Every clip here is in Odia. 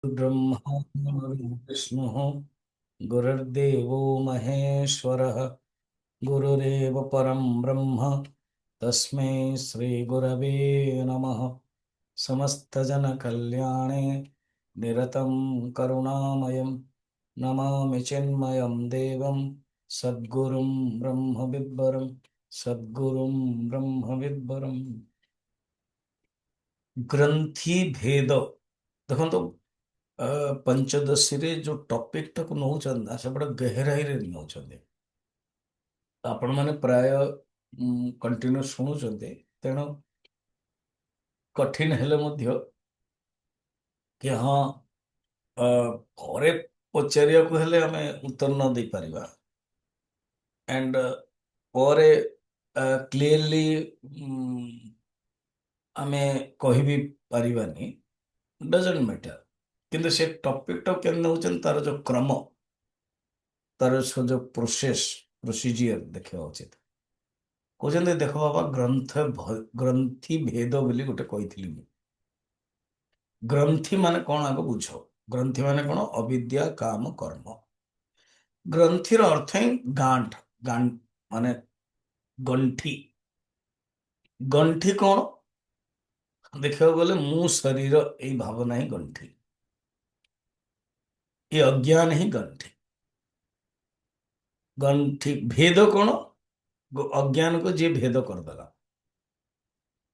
ब्रह्मा विष्णुः गुरुर्देवो महेश्वरः गुरुरेव परं ब्रह्म तस्मै श्रीगुरवे नमः। समस्तजनकल्याणे निरतं करुणामयं नमामि चिन्मयं देवं सद्गुरुं ब्रह्मविद्वरं सद्गुरुं ब्रह्मविद्वरम्। ग्रंथि भेद देखो पंचदशी जो टॉपिक टाक नौ से बड़ा गहराई रे नौचंदे आपण माने प्राय कंटिन्यू शुणुचंदे तेणु कठिन हेले मध्य कि हाँ घरे पचारिया को हेले आमे उत्तर न दे परिबा एंड परे क्लियरली आमे कहि भी परिबानी डजंट मैटर किंतु से टॉपिक टा केन नौचन तार जो क्रम तार जो प्रोसेस प्रोसीजियर देखा उचित कहते देख बाबा ग्रंथि भेद बोली गोटे कही ग्रंथि माने कौन आग बुझ ग्रंथि माने कौन अविद्या काम कर्म ग्रंथिर अर्थ ही गांठ गांठ माने गंठी गंठी कौन देखा गले मु शरीर यही भावना ही गंठी ये अज्ञान ही गंठी गंठी भेद कौन अज्ञान को जी भेद करदेला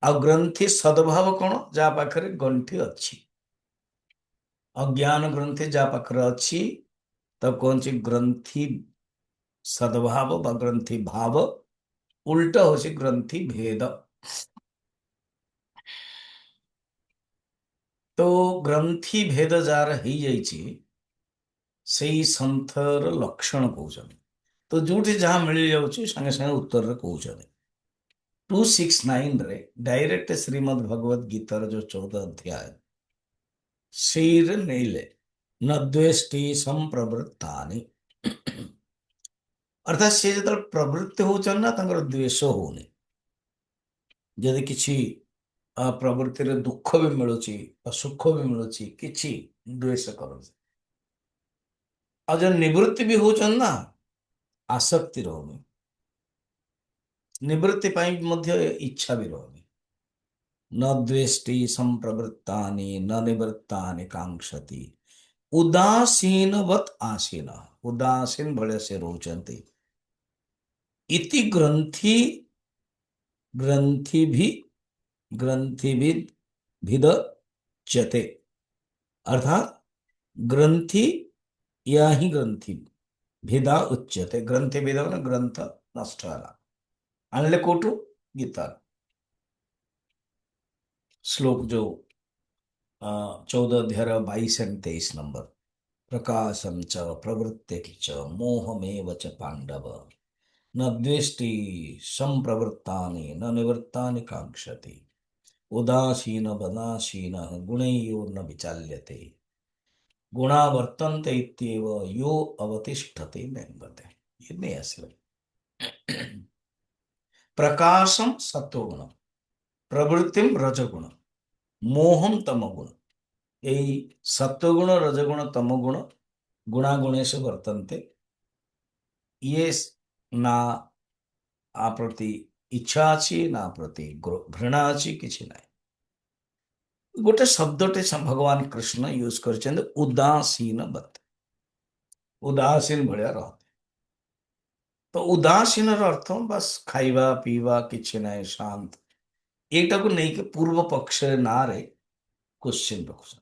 आ ग्रंथि सद्भाव कौन जहाँ पाखरे गंठी अच्छी अज्ञान ग्रंथि जहाँ पाखरे अच्छी तब कौन सी ग्रंथि सद्भाव व ग्रंथि भाव उल्टा हो ग्रंथि भेद। तो ग्रंथि भेद जार ही जाइछि सेई संथर लक्षण कहउछन तो जोठी जहाँ मिल जाउछि संगे संगे उत्तर रे कहउछन 269 रे डायरेक्ट श्रीमद् भगवत गीतार जो 14 अध्याय शेर नेले न द्वेष्टि संप्रवृत्तानि अर्थात से जो प्रवृत्ति होचन ना तांकर द्वेष होनी जदि किछि प्रवृत्ति रे दुख भी मिलुछि सुख भी मिलुछि किछि द्वेष करन्छ और जो निवृत्ति भी होचन ना आसक्ति रहुनी निवृत्ति पाई मध्य इच्छा भी रहुनी न द्वेष्टि संप्रवृत्तानि न निवृत्तानि कांक्षति उदासीनवत आसीन उदासीन भले से रोचन्ते इति ग्रंथि ग्रंथि भी ग्रंथिभिद भिद चते अर्थात ग्रंथि या ही ग्रंथि भेदा उच्यते ग्रंथि भेद ग्रंथ नष्ट आणले कोटु गीता श्लोक जो 14 अध्याय 22 एंड 23 नंबर प्रकाशम च प्रवृत्ति च मोहमेव च पांडव न द्वेष्टि संप्रवृत्तानि न निवृत्तानि कांक्षति उदासीन वदासीन गुणैयो न विचाल्यते गुणा वर्तन्ते इत्येव यो अवतिष्ठते नेङ्गते ये नहीं आसले प्रकाशम सत्वगुण प्रवृत्तिम रजगुण मोहम तमगुण यही सत्वगुण रजगुण तमगुण गुणागुणेश वर्तन्ते ये ना आ प्रति इच्छा अच्छी ना प्रति घृणा अच्छी किसी ना गोटे शब्दटे भगवान कृष्ण यूज कर उदासीन बत उदासीन भाया रहते तो उदासीन अर्थ बस खाइबा पीवा किसी ना शांत एटा को नहीं के पूर्व पक्ष ना रे क्वेश्चन रखुछन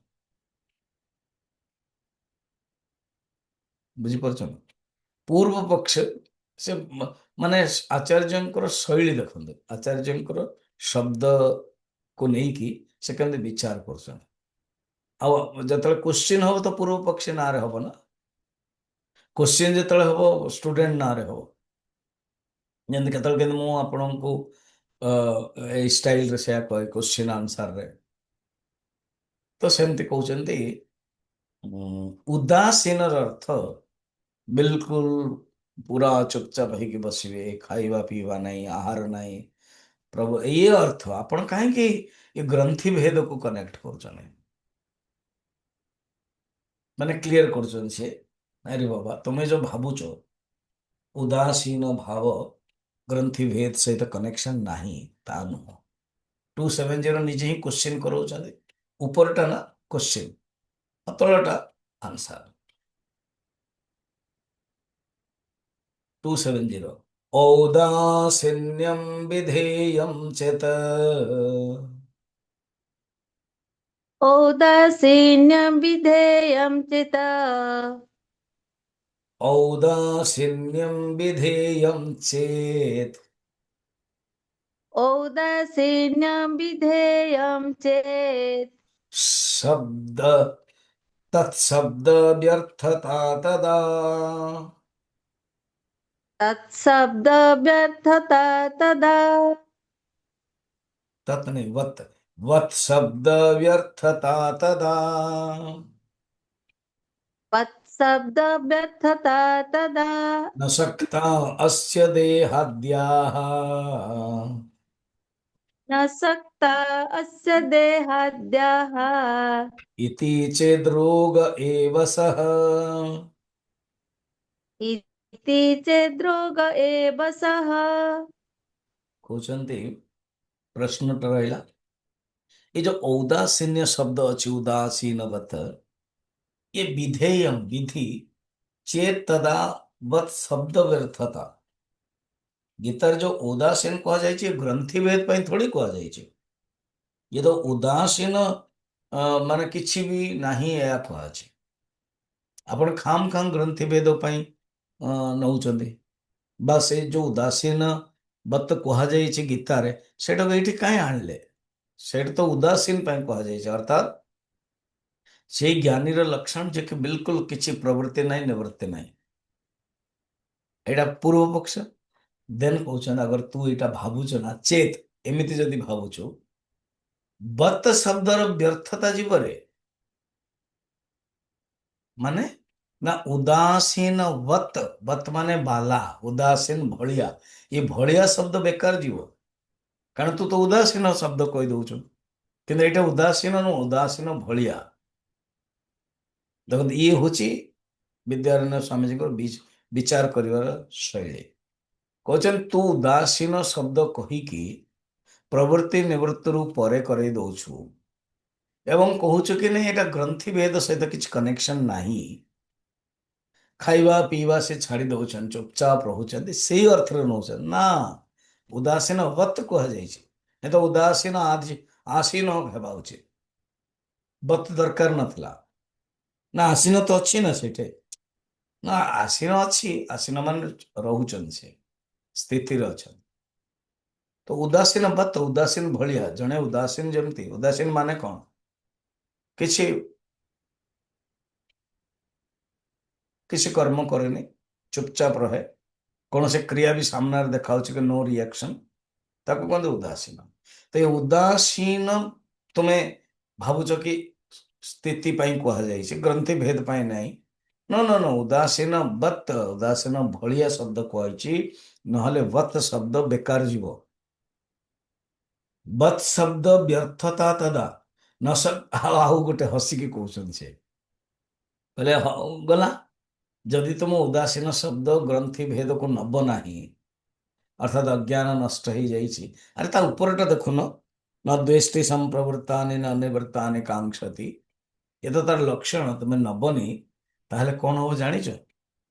बुझीपार पूर्व पक्ष से माने आचार्य शैली देखते आचार्य शब्द को लेकिन से केमती विचार कर जो क्वेश्चन हम तो पूर्व पक्ष ना रे हम ना क्वेश्चन जो हम स्टूडेंट ना रे हम जमी के मुझे को स्टाइल से कहे क्वेश्चन आंसर रे तो सेमती कहते उदासीन अर्थ बिल्कुल पूरा चुपचाप होगी बसवे खाइबा पीवा नहीं आहार नहीं प्रभु ये अर्थ आपण कहीं ये ग्रंथि भेद को कनेक्ट कर ମାନେ କ୍ଲିୟର କରୁଛନ୍ତି ସେ, ଆରେ ବାବା ତମେ ଯୋଉ ଭାବୁଛ ଉଦାସୀନ ଭାବ ଗ୍ରନ୍ଥି ଭେଦ ସହିତ କନେକ୍ସନ ନାହିଁ, ତା ନୁହଁ। 270 ନିଜେ ହିଁ କ୍ୱେଶ୍ଚିନ୍ କରାଉଛନ୍ତି। ଉପରଟା ନା କ୍ୱେଶ୍ଚିନ୍, ତଳଟା ଆନ୍ସର। 270 ଔଦାସୀନ୍ୟಂ ବିଧେୟಂ ଚେତ औदासीन्यं विधेयं चित औदासीन्यं विधेयं चेत् औदासीन्यं विधेयं चेत् शब्द तत्शब्द व्यर्थता तदा। तत्शब्दव्यर्थता तदा। तत् नहीं, वत, वत शब्द व्यर्थता तदा। तत्शब्दव्यर्थता तदा। न शक्ता अस्य देहाद्याः न शक्ता अस्य देहाद्याः इति चेद्रोग एव सः। इति चेद्रोग एव सः। କହୁଛନ୍ତି ପ୍ରଶ୍ନଟା ରହିଲା, ये जो औदासीन्य शब्द अच्छी उदासीनवत, ये विधेयम विधि चेत तदा वत शब्द व्यर्थता। ଗୀତାରେ ଯୋଉ ଉଦାସୀନ କୁହାଯାଇଛି ଗ୍ରନ୍ଥି ଭେଦ ପାଇଁ ଥୋଡ଼ି କୁହାଯାଇଛି। ये तो ଉଦାସୀନ ମାନେ କିଛି ବି ନାହିଁ ଏହା କୁହାଯାଇଛି। ଆପଣ ଖାମ ଖାମ ଗ୍ରନ୍ଥି ଭେଦ ପାଇଁ ନଉଛନ୍ତି, ବା ସେ ଯୋଉ ଉଦାସୀନ ବତ କୁହାଯାଇଛି ଗୀତାରେ, ସେଟାକୁ ଏଇଠି କାହିଁ ଆଣିଲେ? ସେଇଟା ତ ଉଦାସୀନ ପାଇଁ କୁହାଯାଇଛି, ଅର୍ଥାତ୍ ସେଇ ଜ୍ଞାନୀର ଲକ୍ଷଣ ଯେ କି ବିଲକୁଲ କିଛି ପ୍ରବୃତ୍ତି ନାହିଁ ନିବୃତ୍ତି ନାହିଁ। ଏଇଟା ପୂର୍ବ ପକ୍ଷ। ଦେନ୍ କହୁଛନ୍ତି ଅଗର ତୁ ଏଇଟା ଭାବୁଛୁ ନା ଚେତ, ଏମିତି ଯଦି ଭାବୁଛୁ ବତ ଶବ୍ଦର ବ୍ୟର୍ଥତା ଯିବରେ, ମାନେ ନା ଉଦାସୀନ ବତ, ବତ ମାନେ ବାଲା, ଉଦାସୀନ ଭଳିଆ, ଏ ଭଳିଆ ଶବ୍ଦ ବେକାର ଯିବ। କାରଣ ତୁ ତ ଉଦାସୀନ ଶବ୍ଦ କହିଦଉଛୁ, କିନ୍ତୁ ଏଇଟା ଉଦାସୀନ ନୁହଁ, ଉଦାସୀନ ଭଳିଆ। ଦେଖନ୍ତୁ ଇଏ ହଉଛି ବିଦ୍ୟାରଣ୍ୟ ସ୍ୱାମୀଜୀଙ୍କର ବିଚାର କରିବାର ଶୈଳୀ। କହୁଛନ୍ତି ତୁ ଉଦାସୀନ ଶବ୍ଦ କହିକି ପ୍ରବୃତ୍ତି ନିବୃତ୍ତିରୁ ପରେ କରେଇ ଦଉଛୁ ଏବଂ କହୁଛୁ କି ନାଇଁ ଏଇଟା ଗ୍ରନ୍ଥି ଭେଦ ସହିତ କିଛି କନେକ୍ସନ ନାହିଁ, ଖାଇବା ପିଇବା ସେ ଛାଡ଼ି ଦଉଛନ୍ତି, ଚୁପଚାପ ରହୁଛନ୍ତି, ସେଇ ଅର୍ଥରେ ନଉଛନ୍ତି ନା। ଉଦାସୀନ ବତ କୁହାଯାଇଛି, ଏ ତ ଉଦାସୀନ ଆସୀନ ହେବା ଉଚିତ। ବତ ଦରକାର ନଥିଲା, ନା ଆସୀନ ତ ଅଛି ନା ସେଇଠି, ନା ଆସୀନ ଅଛି, ଆସୀନ ମାନେ ରହୁଛନ୍ତି, ସେ ସ୍ଥିତିରେ ଅଛନ୍ତି। ତ ଉଦାସୀନ ବତ, ଉଦାସୀନ ଭଳିଆ, ଜଣେ ଉଦାସୀନ ଯେମିତି, ଉଦାସୀନ ମାନେ କଣ? କିଛି କିଛି କର୍ମ କରେନି, ଚୁପଚାପ ରହେ, କୌଣସି କ୍ରିୟା ବି ସାମ୍ନାରେ ଦେଖାଉଛି କି नो रिएक्शन, ତାକୁ କୁହନ୍ତି ଉଦାସୀନ। ତ ଏ ଉଦାସୀନ ତୁମେ ଭାବୁଛ କି ସ୍ଥିତି ପାଇଁ କୁହାଯାଇଛି, ଗ୍ରନ୍ଥି ଭେଦ ପାଇଁ ନାହିଁ। ନ ନ ନ, ଉଦାସୀନ ବତ, ଉଦାସୀନ ଭଳିଆ ଶବ୍ଦ କୁହାଯାଇଛି, ନହେଲେ ବତ ଶବ୍ଦ ବେକାର ଯିବ। ବତ ଶବ୍ଦ ବ୍ୟର୍ଥତା ତଦା ନ ଆଉ ଗୋଟେ ହସିକି କହୁଛନ୍ତି ସେ, କହିଲେ ହଉ ଗଲା, ଯଦି ତୁମ ଉଦାସୀନ ଶବ୍ଦ ଗ୍ରନ୍ଥି ଭେଦକୁ ନବ ନାହିଁ, ଅର୍ଥାତ୍ ଅଜ୍ଞାନ ନଷ୍ଟ ହେଇଯାଇଛି। ଆରେ ତା ଉପରଟା ଦେଖୁନ, ନ ଦ୍ୱେଷ୍ଟି ସମ୍ପ୍ରବୃତ୍ତାନି ନ ନିବୃତ୍ତାନି କାଂକ୍ଷତି, ଏ ତ ତାର ଲକ୍ଷଣ। ତୁମେ ନବନି, ତାହେଲେ କଣ ହବ ଜାଣିଛ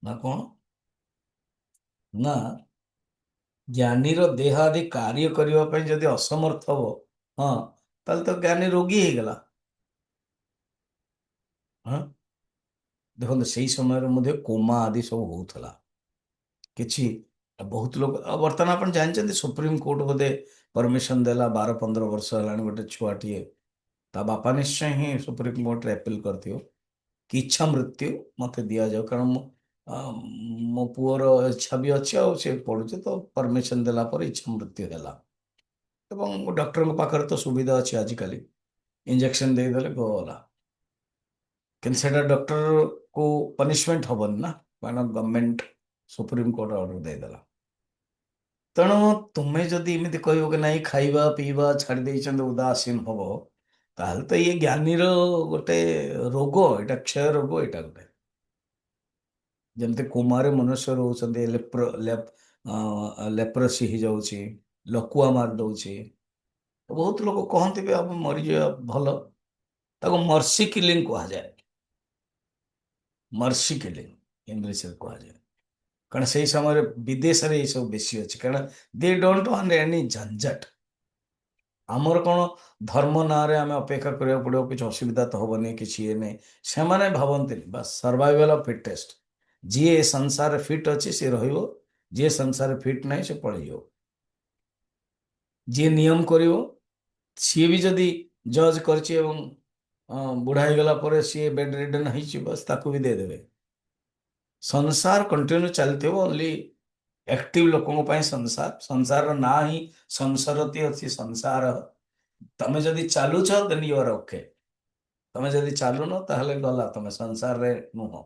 ନା? କଣ ନା, ଜ୍ଞାନୀର ଦେହ ଆଦି କାର୍ଯ୍ୟ କରିବା ପାଇଁ ଯଦି ଅସମର୍ଥ ହବ, ହଁ, ତାହେଲେ ତ ଜ୍ଞାନୀ ରୋଗୀ ହେଇଗଲା। ହଁ, ଦେଖନ୍ତୁ ସେଇ ସମୟରେ ମଧ୍ୟ କୋମା ଆଦି ସବୁ ହଉଥିଲା କିଛି, ବହୁତ ଲୋକ। ବର୍ତ୍ତମାନ ଆପଣ ଜାଣିଛନ୍ତି ସୁପ୍ରିମ କୋର୍ଟ ବୋଧେ ପରମିଶନ ଦେଲା, 12-15 ବର୍ଷ ହେଲାଣି, ଗୋଟେ ଛୁଆଟିଏ, ତା ବାପା ନିଶ୍ଚୟ ହିଁ ସୁପ୍ରିମ କୋର୍ଟରେ ଆପିଲ କରିଥିବ କି ଇଚ୍ଛା ମୃତ୍ୟୁ ମତେ ଦିଆଯାଉ, କାରଣ ମୋ ପୁଅର ଇଚ୍ଛା ବି ଅଛି ଆଉ ସେ ପଢୁଛି, ତ ପରମିଶନ ଦେଲା ପରେ ଇଚ୍ଛା ମୃତ୍ୟୁ ହେଲା। ଏବଂ ଡକ୍ଟରଙ୍କ ପାଖରେ ତ ସୁବିଧା ଅଛି ଆଜିକାଲି, ଇଞ୍ଜେକ୍ସନ ଦେଇଦେଲେ ଗଲା। କିନ୍ତୁ ସେଟା ଡକ୍ଟରକୁ ପନିଶମେଣ୍ଟ ହବନି ନା, କାରଣ ଗଭର୍ଣମେଣ୍ଟ ସୁପ୍ରିମକୋର୍ଟ ଅର୍ଡର ଦେଇଦେଲା। ତେଣୁ ତୁମେ ଯଦି ଏମିତି କହିବ କି ନାଇଁ ଖାଇବା ପିଇବା ଛାଡ଼ି ଦେଇଛନ୍ତି ଉଦାସୀନ ହବ, ତାହେଲେ ତ ଇଏ ଜ୍ଞାନୀର ଗୋଟେ ରୋଗ, ଏଇଟା କ୍ଷୟ ରୋଗ, ଏଇଟା ଗୋଟେ। ଯେମିତି କୋମାରେ ମନୁଷ୍ୟ ରହୁଛନ୍ତି, ଲେପ୍ରସି ହେଇଯାଉଛି, ଲକୁଆ ମାରି ଦଉଛି। ବହୁତ ଲୋକ କହନ୍ତି ବି ଆମେ ମରିଯିବା ଭଲ। ତାକୁ ମର୍ସି କିଲିଂ କୁହାଯାଏ। ମର୍ସି କିଲିଂ ଇଂଲିଶରେ କୁହାଯାଏ। କାରଣ ସେଇ ସମୟରେ ବିଦେଶରେ ଏସବୁ ବେଶୀ ଅଛି, କାରଣ ଦେ ଡୋଣ୍ଟ ୱାଣ୍ଟ ଏନି ଝଞ୍ଝଟ। ଆମର କଣ ଧର୍ମ ନାଁରେ ଆମେ ଅପେକ୍ଷା କରିବାକୁ ପଡ଼ିବ, କିଛି ଅସୁବିଧା ତ ହବନି, କିଛି ଇଏ ନାହିଁ। ସେମାନେ ଭାବନ୍ତିନି ବାସ୍ ସର୍ଭାଇଭାଲ ଅଫ ଫିଟେଷ୍ଟ। ଯିଏ ଏ ସଂସାରରେ ଫିଟ୍ ଅଛି ସେ ରହିବ, ଯିଏ ସଂସାରରେ ଫିଟ୍ ନାହିଁ ସେ ପଳେଇଯିବ। ଯିଏ ନିୟମ କରିବ, ସିଏ ବି ଯଦି ଜଜ୍ କରିଛି ଏବଂ ବୁଢ଼ା ହେଇଗଲା ପରେ ସିଏ ବେଡ୍ ରିଡନ୍ ହେଇଛି, ବାସ୍ ତାକୁ ବି ଦେଇଦେବେ। ସଂସାର କଣ୍ଟିନ୍ୟୁ ଚାଲିଥିବ, ଓନ୍ଲି ଆକ୍ଟିଭ ଲୋକଙ୍କ ପାଇଁ ସଂସାର। ସଂସାରର ନାଁ ହିଁ ସଂସାରତି ଅଛି, ସଂସାର। ତମେ ଯଦି ଚାଲୁଛ ଦେନ୍ ୟୁ ଆର୍ ଓକେ। ତମେ ଯଦି ଚାଲୁନ ତାହେଲେ ଗଲା, ତମେ ସଂସାରରେ ନୁହଁ।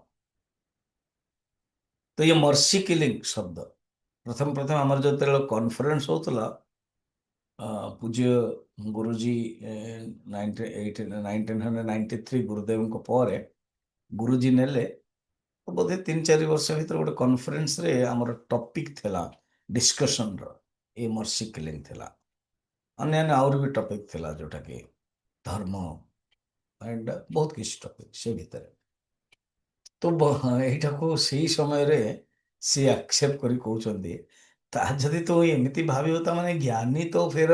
ତ ଇଏ ମର୍ସି କିଲିଂ ଶବ୍ଦ ପ୍ରଥମେ ପ୍ରଥମେ ଆମର ଯେତେବେଳେ କନଫରେନ୍ସ ହଉଥିଲା, ପୂଜ୍ୟ ଗୁରୁଜୀ 1993 ଗୁରୁଦେବଙ୍କ ପରେ ଗୁରୁଜୀ ନେଲେ, ବୋଧେ 3-4 ବର୍ଷ ଭିତରେ ଗୋଟେ କନଫରେନ୍ସରେ ଆମର ଟପିକ୍ ଥିଲା ଡିସ୍କସନର, ଏ ମର୍ସି କିଲିଂ ଥିଲା। ଅନ୍ୟାନ୍ୟ ଆହୁରି ବି ଟପିକ୍ ଥିଲା, ଯୋଉଟାକି ଧର୍ମ ଆଣ୍ଡ ବହୁତ କିଛି ଟପିକ୍ ସେ ଭିତରେ। ତ ଏଇଟାକୁ ସେଇ ସମୟରେ ସିଏ ଆକ୍ସେପ୍ଟ କରି କହୁଛନ୍ତି, ତା ଯଦି ତୁ ଏମିତି ଭାବିବ ତାମାନେ ଜ୍ଞାନୀ ତ ଫେର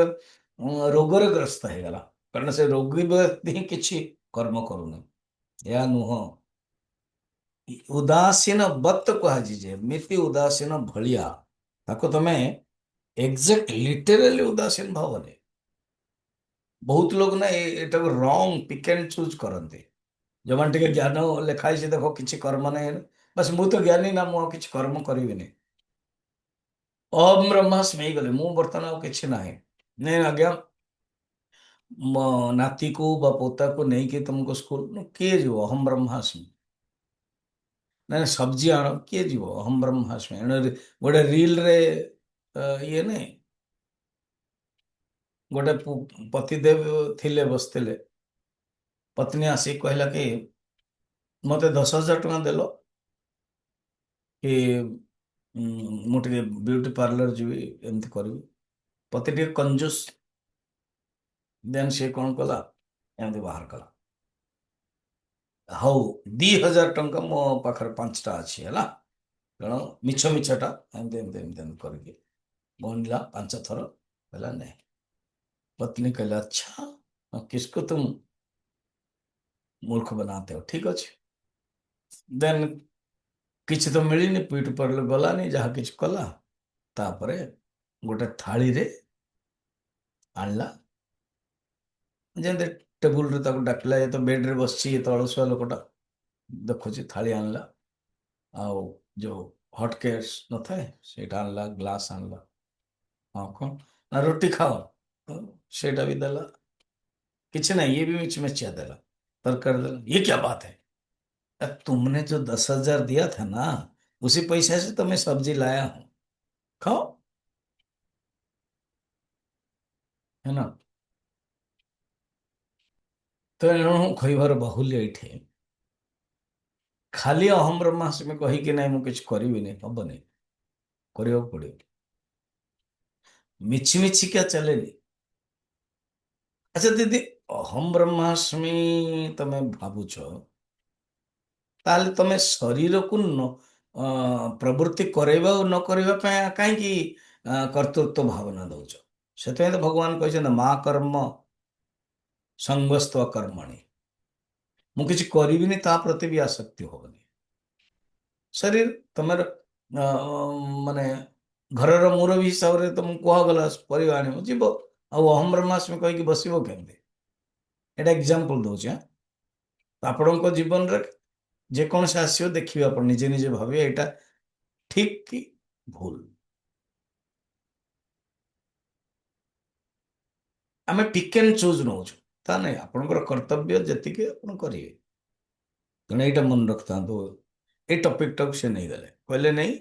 ରୋଗରେ ଗ୍ରସ୍ତ ହେଇଗଲା। କାରଣ ସେ ରୋଗୀ ବ୍ୟକ୍ତି ହିଁ କିଛି କର୍ମ କରୁନି, ଏହା ନୁହଁ। ଉଦାସୀନ ବତ୍ କୁହାଯିଏ, ଏମିତି ଉଦାସୀନ ଭଳିଆ ତାକୁ ତମେ ଏକ୍ଜାକ୍ଟ ଲିଟେରାଲି ଉଦାସୀନ ଭାବନି। ବହୁତ ଲୋକ ନା ଏଟାକୁ ରଙ୍ଗ ପିକ୍ ଆଣ୍ଡ ଚୁଜ୍ କରନ୍ତି। ଯୋଉମାନେ ଟିକେ ଜ୍ଞାନ ଲେଖା ହେଇଛି ଦେଖ କିଛି କର୍ମ ନାହିଁ, ବାସ୍ ମୁଁ ତ ଜ୍ଞାନୀ ନା, ମୁଁ ଆଉ କିଛି କର୍ମ କରିବିନି। ଅହମ୍ ବ୍ରହ୍ମାସ୍ମି ହେଇଗଲେ, ମୁଁ ବର୍ତ୍ତମାନ ଆଉ କିଛି ନାହିଁ। ନାଇଁ ଆଜ୍ଞା, ମୋ ନାତିକୁ ବା ପୋତାକୁ ନେଇକି ତମକୁ ସ୍କୁଲ କିଏ ଯିବ? ଅହମ୍ ବ୍ରହ୍ମାସ୍ମି। ନାଇଁ ସବଜି ଆଣ, କିଏ ଯିବ? ଅହମ୍ ବ୍ରହ୍ମାସ୍ମି। ଗୋଟେ ରିଲରେ ଇଏ ନାହିଁ, ଗୋଟେ ପତିଦେବ ଥିଲେ, ବସିଥିଲେ, ପତ୍ନୀ ଆସିକି କହିଲା କି ମତେ 10,000 ଟଙ୍କା ଦେଲ କି ମୁଁ ଟିକେ ବିୟୁଟି ପାର୍ଲର ଯିବି, ଏମିତି କରିବି। ପତି ଟିକେ କଞ୍ଜୁସ୍। ଦେନ୍ ସିଏ କଣ କଲା, ଏମିତି ବାହାର କଲା, ହଉ 2,000 ଟଙ୍କା ମୋ ପାଖରେ 5ଟା ଅଛି ହେଲା। ତେଣୁ ମିଛଟା ଏମିତି ଏମିତି ଏମିତି ଏମିତି କରିକି ବନିଲା 5 ଥର। କହିଲା नहीं। पत्नी कहला अच्छा किसको तुम मूर्ख बनाते हो, ठीक ଅଛି। ଦେନ୍ କିଛି ତ ମିଳିନି, ପିଇଟି ପାର୍ଲର ଗଲାନି, ଯାହା କିଛି କଲା। ତାପରେ ଗୋଟେ ଥାଳିରେ ଆଣିଲା, ଯେମିତି ଟେବୁଲରେ ତାକୁ ଡାକିଲା, ଏ ତ ବେଡରେ ବସିଛି, ଏ ତ ଅଳସୁଆ ଲୋକଟା, ଦେଖୁଛି ଥାଳି ଆଣିଲା, ଆଉ ଯୋଉ ହଟ୍ କେସ୍ ନଥାଏ ସେଇଟା ଆଣିଲା, ଗ୍ଲାସ୍ ଆଣିଲା। ହଁ କଣ ନା ରୁଟି ଖାଅ, ହଁ, ସେଇଟା ବି ଦେଲା। କିଛି नहीं, ये भी मिर्च मिर्चिया देला, तरकारी देला। ये क्या बात है? तुमने जो 10,000 दिया था ना, उसी पैसे से तो मैं सब्जी लाया हूं, खाओ। है ना? ତ ଏଣୁ କହିବାର ବାହୁଲ୍ୟ ଏଇଠି, ଖାଲି ଅହମ୍ ବ୍ରହ୍ମାସ୍ମି କହିକି ନାଇଁ ମୁଁ କିଛି କରିବିନି, ହବନି, କରିବାକୁ ପଡିବ। ମିଛି ମିଛିକା ଚାଲେନି। ଆଚ୍ଛା ଦିଦି, ଅହମ୍ ବ୍ରହ୍ମାସ୍ମି ତମେ ଭାବୁଛ, ତାହେଲେ ତମେ ଶରୀରକୁ ପ୍ରବୃତ୍ତି କରାଇବା ଓ ନ କରିବା ପାଇଁ କାହିଁକି କର୍ତ୍ତୃତ୍ୱ ଭାବନା ଦଉଛ? ସେଥିପାଇଁ ତ ଭଗବାନ କହିଛନ୍ତି ମା କର୍ମ ସଙ୍ଗସ୍ତ୍ୱ କର୍ମଣି। ମୁଁ କିଛି କରିବିନି ତା ପ୍ରତି ବି ଆସକ୍ତି ହବନି। ଶରୀର ତମର ମାନେ ଘରର ମୁରବୀ ହିସାବରେ ତମକୁ କୁହାଗଲା ପରିବା ଆଣିବ, ଯିବ। ଆଉ ଅହମ୍ ବ୍ରହ୍ମାସ୍ମି କହିକି ବସିବ କେମିତି? ଏଇଟା ଏକ୍ଜାମ୍ପଲ ଦଉଛି। ଆପଣଙ୍କ ଜୀବନରେ ଯେକୌଣସି ଆସିବ ଦେଖିବେ, ଆପଣ ନିଜେ ନିଜେ ଭାବିବେ ଏଇଟା ଠିକ କି ଭୁଲ। ଆମେ ପିକ୍ ଆଣ୍ଡ ଚୁଜ୍ ନଉଛୁ, ତା ନାହିଁ। ଆପଣଙ୍କର କର୍ତ୍ତବ୍ୟ ଯେତିକି ଆପଣ କରିବେ। ତେଣୁ ଏଇଟା ମନେ ରଖିଥାନ୍ତୁ। ଏଇ ଟପିକଟାକୁ ସେ ନେଇଗଲେ, କହିଲେ ନାଇଁ,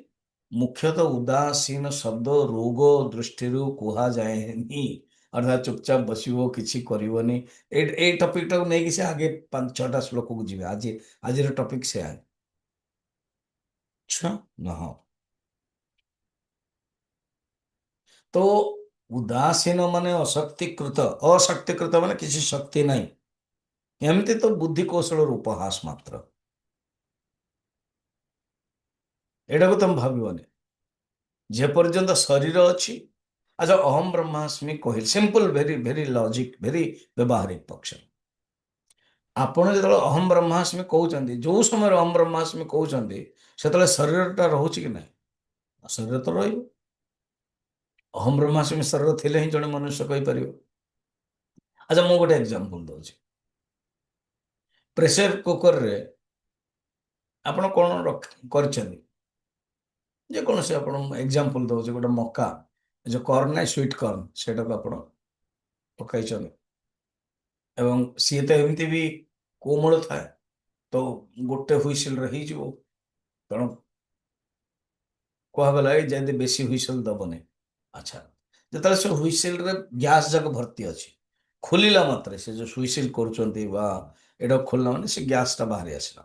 ମୁଖ୍ୟତଃ ଉଦାସୀନ ଶବ୍ଦ ରୋଗ ଦୃଷ୍ଟିରୁ କୁହାଯାଏନି, अर्थात चुपचाप बसिबो किछि करिवोनी ए टॉपिक टाକୁ ନେଇକି ସେ ଆगे 5-6ଟା ଶ୍ଲୋକକୁ ଯିବେ ଆଜିର ଟପିକ ସେ अच्छा ନା ହଁ ତ ଉଦାସୀନ ମାନେ ଅଶକ୍ତିକୃତ ମାନେ କିଛି ଶକ୍ତି ନାହିଁ ଏମିତି ତ ବୁଦ୍ଧି କୌଶଳର ଉପହାସ ମାତ୍ର ଏଟାକୁ ତମେ ଭାବିବନି ଯେ ପର୍ଯ୍ୟନ୍ତ ଶରୀର ଅଛି ଆଚ୍ଛା ଅହମ ବ୍ରହ୍ମାସ୍ମି କହିଲେ simple very very logic very ବ୍ୟବହାରିକ ପକ୍ଷ ଆପଣ ଯେତେବେଳେ ଅହମ ବ୍ରହ୍ମାସ୍ମି କହୁଛନ୍ତି ଯୋଉ ସମୟରେ ଅହମ ବ୍ରହ୍ମାସ୍ମି କହୁଛନ୍ତି ସେତେବେଳେ ଶରୀରଟା ରହୁଛି କି ନାହିଁ ଶରୀର ତ ରହିବ ଅହମ ବ୍ରହ୍ମାସ୍ମି ଶରୀର ଥିଲେ ହିଁ ଜଣେ ମନୁଷ୍ୟ କହିପାରିବ ଆଚ୍ଛା ମୁଁ ଗୋଟେ ଏକ୍ଜାମ୍ପଲ ଦଉଛି ପ୍ରେସର କୁକରରେ ଆପଣ କଣ କରିଛନ୍ତି ଯେକୌଣସି ଆପଣ ଏକ୍ଜାମ୍ପଲ ଦଉଛି ଗୋଟେ ମକା ଏ ଯୋଉ କର୍ନ ନାହିଁ ସୁଇଟ୍ କର୍ନ ସେଇଟାକୁ ଆପଣ ପକାଇଛନ୍ତି ଏବଂ ସିଏ ତ ଏମିତି ବି କୋମଳ ଥାଏ ତ ଗୋଟେ ହୁଇସିଲରେ ହେଇଯିବ ତେଣୁ କୁହାଗଲା କି ଯେମିତି ବେଶୀ ହୁଇସିଲ ଦବନି ଆଚ୍ଛା ଯେତେବେଳେ ସେ ହୁଇସିଲରେ ଗ୍ୟାସ୍ ଯାକ ଭର୍ତ୍ତି ଅଛି ଖୋଲିଲା ମାତ୍ରେ ସେ ଯୋଉ ହୁଇସିଲ କରୁଛନ୍ତି ବା ଏଇଟା ଖୋଲିଲା ମାନେ ସେ ଗ୍ୟାସଟା ବାହାରି ଆସିଲା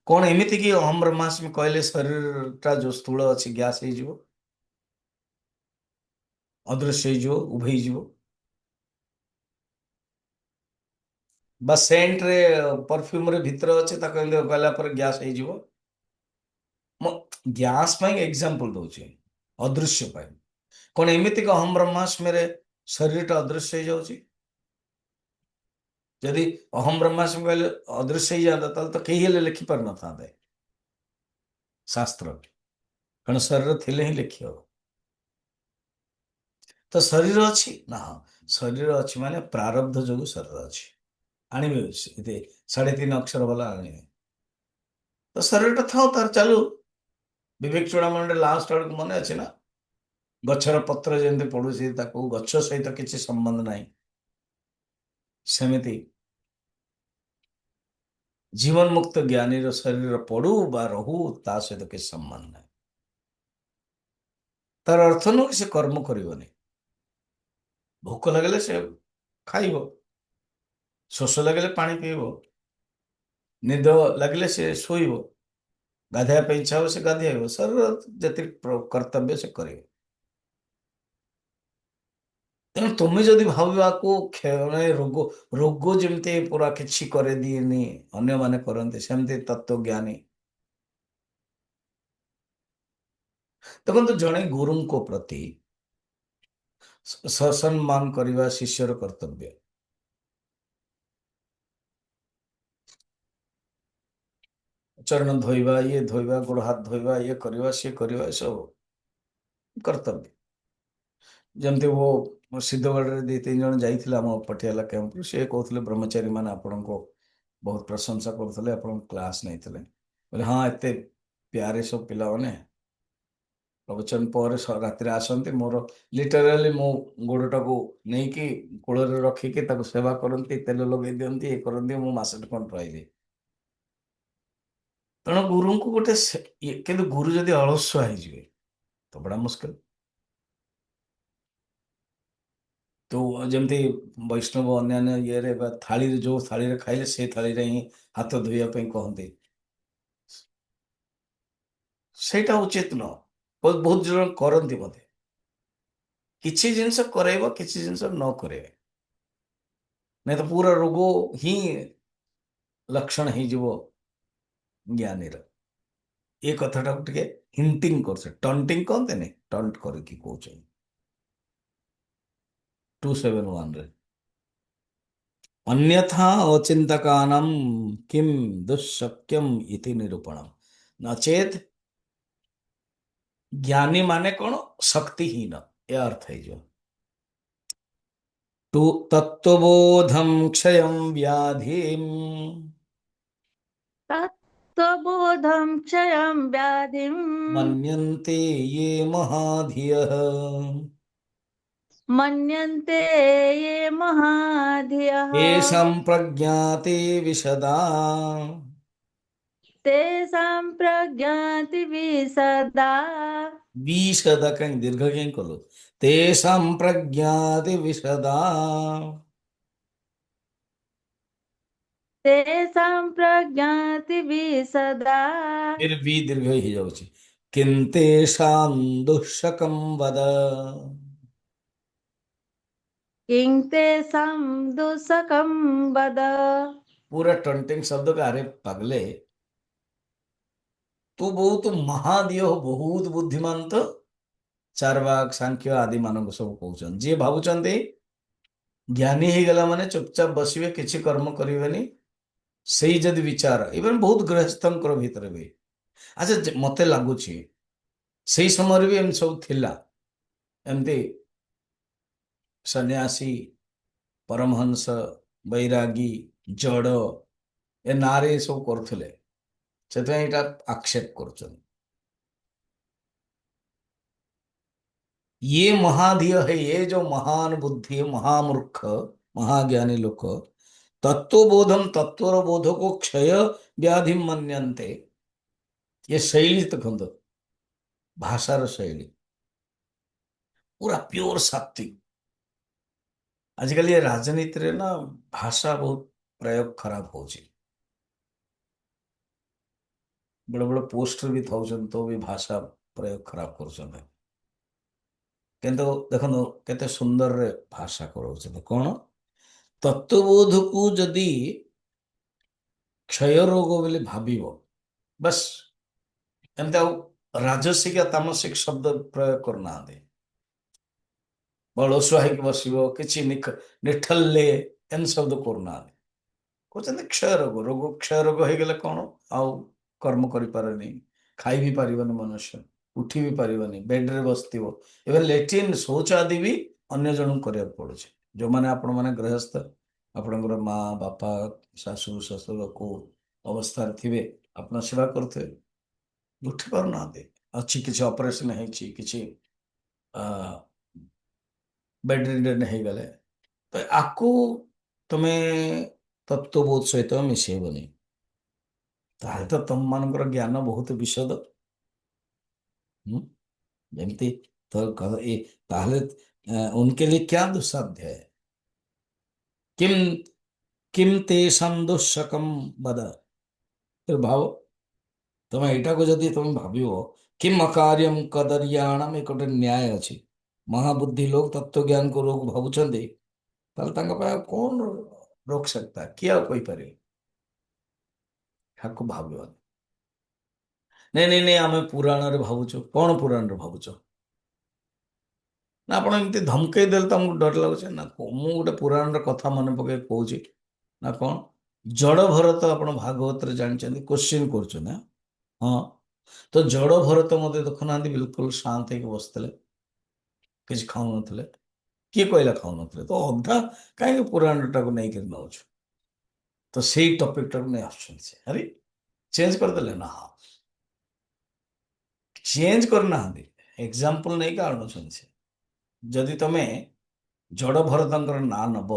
କଣ ଏମିତି କି ଅହମ ବ୍ରହ୍ମାସ୍ମି କହିଲେ ଶରୀରଟା ଯୋଉ ସ୍ଥୂଳ ଅଛି ଗ୍ୟାସ୍ ହେଇଯିବ ଅଦୃଶ୍ୟ ହେଇଯିବ ଉଭେଇଯିବ ବା ସେଣ୍ଟରେ ପରଫ୍ୟୁମରେ ଭିତରେ ଅଛି ତାକୁ ଏମିତି ଗଲା ପରେ ଗ୍ୟାସ୍ ହେଇଯିବ ମୁଁ ଗ୍ୟାସ୍ ପାଇଁ ଏକ୍ଜାମ୍ପଲ ଦଉଛି ଅଦୃଶ୍ୟ ପାଇଁ କଣ ଏମିତି କି ଅହମ ବ୍ରହ୍ମାସ୍ମିରେ ଶରୀରଟା ଅଦୃଶ୍ୟ ହେଇଯାଉଛି ଯଦି ଅହମ ବ୍ରହ୍ମାସ୍ମି କହିଲେ ଅଦୃଶ୍ୟ ହେଇଯାନ୍ତା ତାହେଲେ ତ କେହି ହେଲେ ଲେଖି ପାରିନଥାନ୍ତେ ଶାସ୍ତ୍ର କାରଣ ଶରୀର ଥିଲେ ହିଁ ଲେଖି ହବ ତ ଶରୀର ଅଛି ନା ହଁ ଶରୀର ଅଛି ମାନେ ପ୍ରାରବ୍ଧ ଯୋଗୁ ଶରୀର ଅଛି ଆଣିବେ ଏତେ 3.5 ଅକ୍ଷର ବାଲା ଆଣିବେ ତ ଶରୀରଟା ଥାଉ ତାର ଚାଲୁ ବିବେକ ଚୂଡ଼ାମଣିରେ ଲାଷ୍ଟ ଆଡକୁ ମନେ ଅଛି ନା ଗଛର ପତ୍ର ଯେମିତି ପଡୁଛି ତାକୁ ଗଛ ସହିତ କିଛି ସମ୍ବନ୍ଧ ନାହିଁ ସେମିତି ଜୀବନ ମୁକ୍ତ ଜ୍ଞାନୀର ଶରୀର ପଡୁ ବା ରହୁ ତା ସହିତ କିଛି ସମ୍ବନ୍ଧ ନାହିଁ ତାର ଅର୍ଥ ନୁହେଁ କି ସେ କର୍ମ କରିବନି ଭୋକ ଲାଗିଲେ ସେ ଖାଇବ ଶୋଷ ଲାଗିଲେ ପାଣି ପିଇବ ନିଦ ଲାଗିଲେ ସେ ଶୋଇବ ଗାଧୋଇବା ପାଇଁ ଇଚ୍ଛା ହବ ସେ ଗାଧୋଇବ ଶରୀର ଯେତିକି କର୍ତ୍ତବ୍ୟ ସେ କରିବ ତେଣୁ ତୁମେ ଯଦି ଭାବିବାକୁ ମାନେ ରୋଗ ଯେମିତି ପୁରା କିଛି କରେଇଦିଏନି ଅନ୍ୟମାନେ କରନ୍ତି ସେମିତି ତତ୍ଵଜ୍ଞାନୀ ଦେଖନ୍ତୁ ଜଣେ ଗୁରୁଙ୍କ ପ୍ରତି ସସମ୍ମାନ କରିବା ଶିଷ୍ୟର କର୍ତ୍ତବ୍ୟ ଚରଣ ଧୋଇବା ଇଏ ଧୋଇବା ଗୋଡ଼ ହାତ ଧୋଇବା ଇଏ କରିବା ସିଏ କରିବା ଏସବୁ କର୍ତ୍ତବ୍ୟ ଯେମିତି ମୋ ସିଦ୍ଧଗଡ଼ରେ 2-3 ଜଣ ଯାଇଥିଲେ ଆମ ପଟିଆଲା କ୍ୟାମ୍ପରୁ ସେ କହୁଥିଲେ ବ୍ରହ୍ମଚାରୀ ମାନେ ଆପଣଙ୍କୁ ବହୁତ ପ୍ରଶଂସା କରୁଥିଲେ ଆପଣଙ୍କ କ୍ଲାସ୍ ନେଇଥିଲେ ବୋଲେ ହଁ ଏତେ ପ୍ୟାରେ ସବୁ ପିଲାମାନେ ପ୍ରବଚନ ପରେ ରାତିରେ ଆସନ୍ତି ମୋର ଲିଟରାଲି ମୋ ଗୋଡ଼ଟାକୁ ନେଇକି କୋଳରେ ରଖିକି ତାକୁ ସେବା କରନ୍ତି ତେଲ ଲଗେଇ ଦିଅନ୍ତି ଇଏ କରନ୍ତି ମୁଁ ମାସଟେ ଖଣ୍ଡେ ରହିଲି ତେଣୁ ଗୁରୁଙ୍କୁ ଗୋଟେ କିନ୍ତୁ ଗୁରୁ ଯଦି ଅଳସୁଆ ହେଇଯିବେ ତ ବड़ा ମୁସ୍କିଲ ତ ଯେମିତି ବୈଷ୍ଣବ ଅନ୍ୟାନ୍ୟ ଇଏରେ ବା ଥାଳିରେ ଯୋଉ ଥାଳିରେ ଖାଇଲେ ସେ ଥାଳିରେ ହିଁ ହାତ ଧୋଇବା ପାଇଁ କହନ୍ତି ସେଇଟା ଉଚିତ ନୁହଁ ବହୁତ ଜଣ କରନ୍ତି ବୋଧେ କିଛି ଜିନିଷ କରେଇବ କିଛି ଜିନିଷ ନ କରେଇବେ ନାଇଁ ତ ପୁରା ରୋଗ ହିଁ ଲକ୍ଷଣ ହେଇଯିବ ଜ୍ଞାନୀର ଏ କଥାଟାକୁ ଟିକେ ହିଣ୍ଟିଂ କରୁছে ଟଣ୍ଟିଂ କହନ୍ତିନି ଟଣ୍ଟ କରିକି କହୁଛନ୍ତି 271ରେ अन्यथा अचिंतकानां किम दुष्शक्यम इति निरूपणम नचेत ज्ञानी माने कौन शक्तिहीन ये अर्थ है जो तु तत्वबोधम क्षयम व्याधिम तत्त्वबोधं क्षयं व्याधिं मन्यन्ते ये महाधियः मन्यन्ते ये महाधियः येषां प्रज्ञाते विशदा तेषां प्रज्ञाति विशदा विशद कहीं दीर्घ कहीं कलो तेषां प्रज्ञाति विशदा तेषां प्रज्ञाति विसदा फिर भी दीर्घ ही जाଉଛି किन्तेषां दुःशकं वद किं तेषां दुःसकं वद। पूरा टंटिंग शब्द का अरे पगले तू बहुत महादियो बहुत बुद्धिमान तो चारवाक सांख्य आदि ମାନଙ୍କୁ ସବୁ କହୁଛନ୍ତି ଯିଏ ଭାବୁଛନ୍ତି ଜ୍ଞାନୀ ହେଇଗଲା ମାନେ ଚୁପଚାପ ବସିବେ କିଛି କର୍ମ କରିବେନି ସେଇ ଯଦି ବିଚାର ଇଭେନ ବହୁତ ଗୃହସ୍ଥଙ୍କର ଭିତରେ ବି ଆଚ୍ଛା ମତେ ଲାଗୁଛି ସେଇ ସମୟରେ ବି ଏମିତି ସବୁ ଥିଲା ଏମିତି ସନ୍ନ୍ୟାସୀ ପରମହଂସ ବୈରାଗୀ ଜଡ ଏ ନାଁରେ ଏ ସବୁ କରୁଥିଲେ ସେଥିପାଇଁ ଏଇଟା ଆକ୍ଷେପ କରୁଛନ୍ତି ये महाधिय है ये जो महान बुद्धि है महामूर्ख महाज्ञानी लोग तत्वबोधम तत्वर बोध को क्षय व्याधि मन्यन्ते ये शैली ଦେଖନ୍ତୁ ଭାଷାର ଶୈଳୀ ପୁରା ପ୍योर ସାତ୍विକ ଆଜିକାଲି ଏ ରାଜନୀତିରେ ନା ଭାଷା ବହୁତ ପ୍ରୟୋଗ ଖରାପ ହଉଛି ବଡ଼ ବଡ଼ ପୋଷ୍ଟରେ ବି ଥାଉଛନ୍ତି ତ ବି ଭାଷା ପ୍ରୟୋଗ ଖରାପ କରୁଛନ୍ତି କିନ୍ତୁ ଦେଖନ୍ତୁ କେତେ ସୁନ୍ଦରରେ ଭାଷା କରାଉଛନ୍ତି କଣ ତତ୍ଵବୋଧକୁ ଯଦି କ୍ଷୟ ରୋଗ ବୋଲି ଭାବିବ ବସ୍ ଏମିତି ଆଉ ରାଜସିକ ତାମସିକ ଶବ୍ଦ ପ୍ରୟୋଗ କରୁନାହାନ୍ତି ଅଳସୁଆ ହେଇକି ବସିବ କିଛି ନିଠଲ୍ଲେ ଏମିତି ଶବ୍ଦ କରୁନାହାନ୍ତି କହୁଛନ୍ତି କ୍ଷୟ ରୋଗ ରୋଗ କ୍ଷୟ ରୋଗ ହେଇଗଲେ କଣ ଆଉ କର୍ମ କରିପାରେନି ଖାଇ ବି ପାରିବନି ମନୁଷ୍ୟ ଉଠି ବି ପାରିବନି ବେଡରେ ବସିଥିବ ଏବେ ଲେଟ୍ରିନ୍ ଶୌଚ ଆଦି ବି ଅନ୍ୟ ଜଣଙ୍କୁ କରିବାକୁ ପଡୁଛି ଯୋଉମାନେ ଆପଣମାନେ ଗୃହସ୍ଥ ଆପଣଙ୍କର ମା ବାପା ଶାଶୁ ଶ୍ୱଶୁର କୋଉ ଅବସ୍ଥାରେ ଥିବେ ଆପଣ ସେବା କରୁଥିବେ ଉଠି ପାରୁନାହାନ୍ତି ଅଛି କିଛି ଅପରେସନ ହେଇଛି କିଛି ବେଡ୍ ରିଡେନ୍ ହେଇଗଲେ ତ ଆକୁ ତମେ ତତ୍ଵବୋଧ ସହିତ ମିଶେଇବନି ତାହେଲେ ତ ତମମାନଙ୍କର ଜ୍ଞାନ ବହୁତ ବିଶଦ ହୁଁ? ଯେମିତି ତ ତାହେଲେ उनके लिए क्या दुस्साध्य है किम किम तेषां दुःशकम वद फिर भाव ତମେ ଏଇଟାକୁ ଯଦି ତମେ ଭାବିବ କିମ୍ ଅକାର୍ଯ୍ୟମ୍ କଦର୍ୟାଣମ୍ ଏ ଗୋଟେ ନ୍ୟାୟ ଅଛି ମହାବୁଦ୍ଧି ଲୋକ ତତ୍ଵଜ୍ଞାନ କୁ ଲୋକ ଭାବୁଛନ୍ତି ତାହେଲେ ତାଙ୍କ ପାଇଁ ଆଉ କଣ ରୋକ ସକତା କିଏ ଆଉ କହିପାରିବେ କାହାକୁ ଭାବିବନି ନାଇଁ ନାଇଁ ନାଇଁ ଆମେ ପୁରାଣରେ ଭାବୁଛୁ କଣ ପୁରାଣରେ ଭାବୁଛ ନା ଆପଣ ଏମିତି ଧମକେଇ ଦେଲେ ତମକୁ ଡର ଲାଗୁଛି ନା ମୁଁ ଗୋଟେ ପୁରାଣର କଥା ମନେ ପକେଇ କହୁଛି ନା କଣ ଜଡ ଭରତ ଆପଣ ଭାଗବତରେ ଜାଣିଛନ୍ତି କୋଶ୍ଚିନ୍ କରୁଛନ୍ତି ନା ହଁ ତ ଜଡ ଭରତ ମତେ ଦେଖୁନାହାନ୍ତି ବିଲକୁଲ ଶାନ୍ତ ହେଇକି ବସିଥିଲେ କିଛି ଖାଉନଥିଲେ କିଏ କହିଲା ଖାଉନଥିଲେ ତ ଅଧା କାହିଁକି ପୁରାଣଟାକୁ ନେଇକି ନଉଛୁ ତ ସେଇ ଟପିକଟାକୁ ନେଇ ଆସୁଛନ୍ତି ସେ ଆରେ ଚେଞ୍ଜ କରିଦେଲେ ନା ହଁ ଚେଞ୍ଜ କରିନାହାନ୍ତି ଏକ୍ସାମ୍ପଲ ନେଇକି ଆଣୁଛନ୍ତି ସେ ଯଦି ତମେ ଜଡ ଭରତଙ୍କର ନାଁ ନବ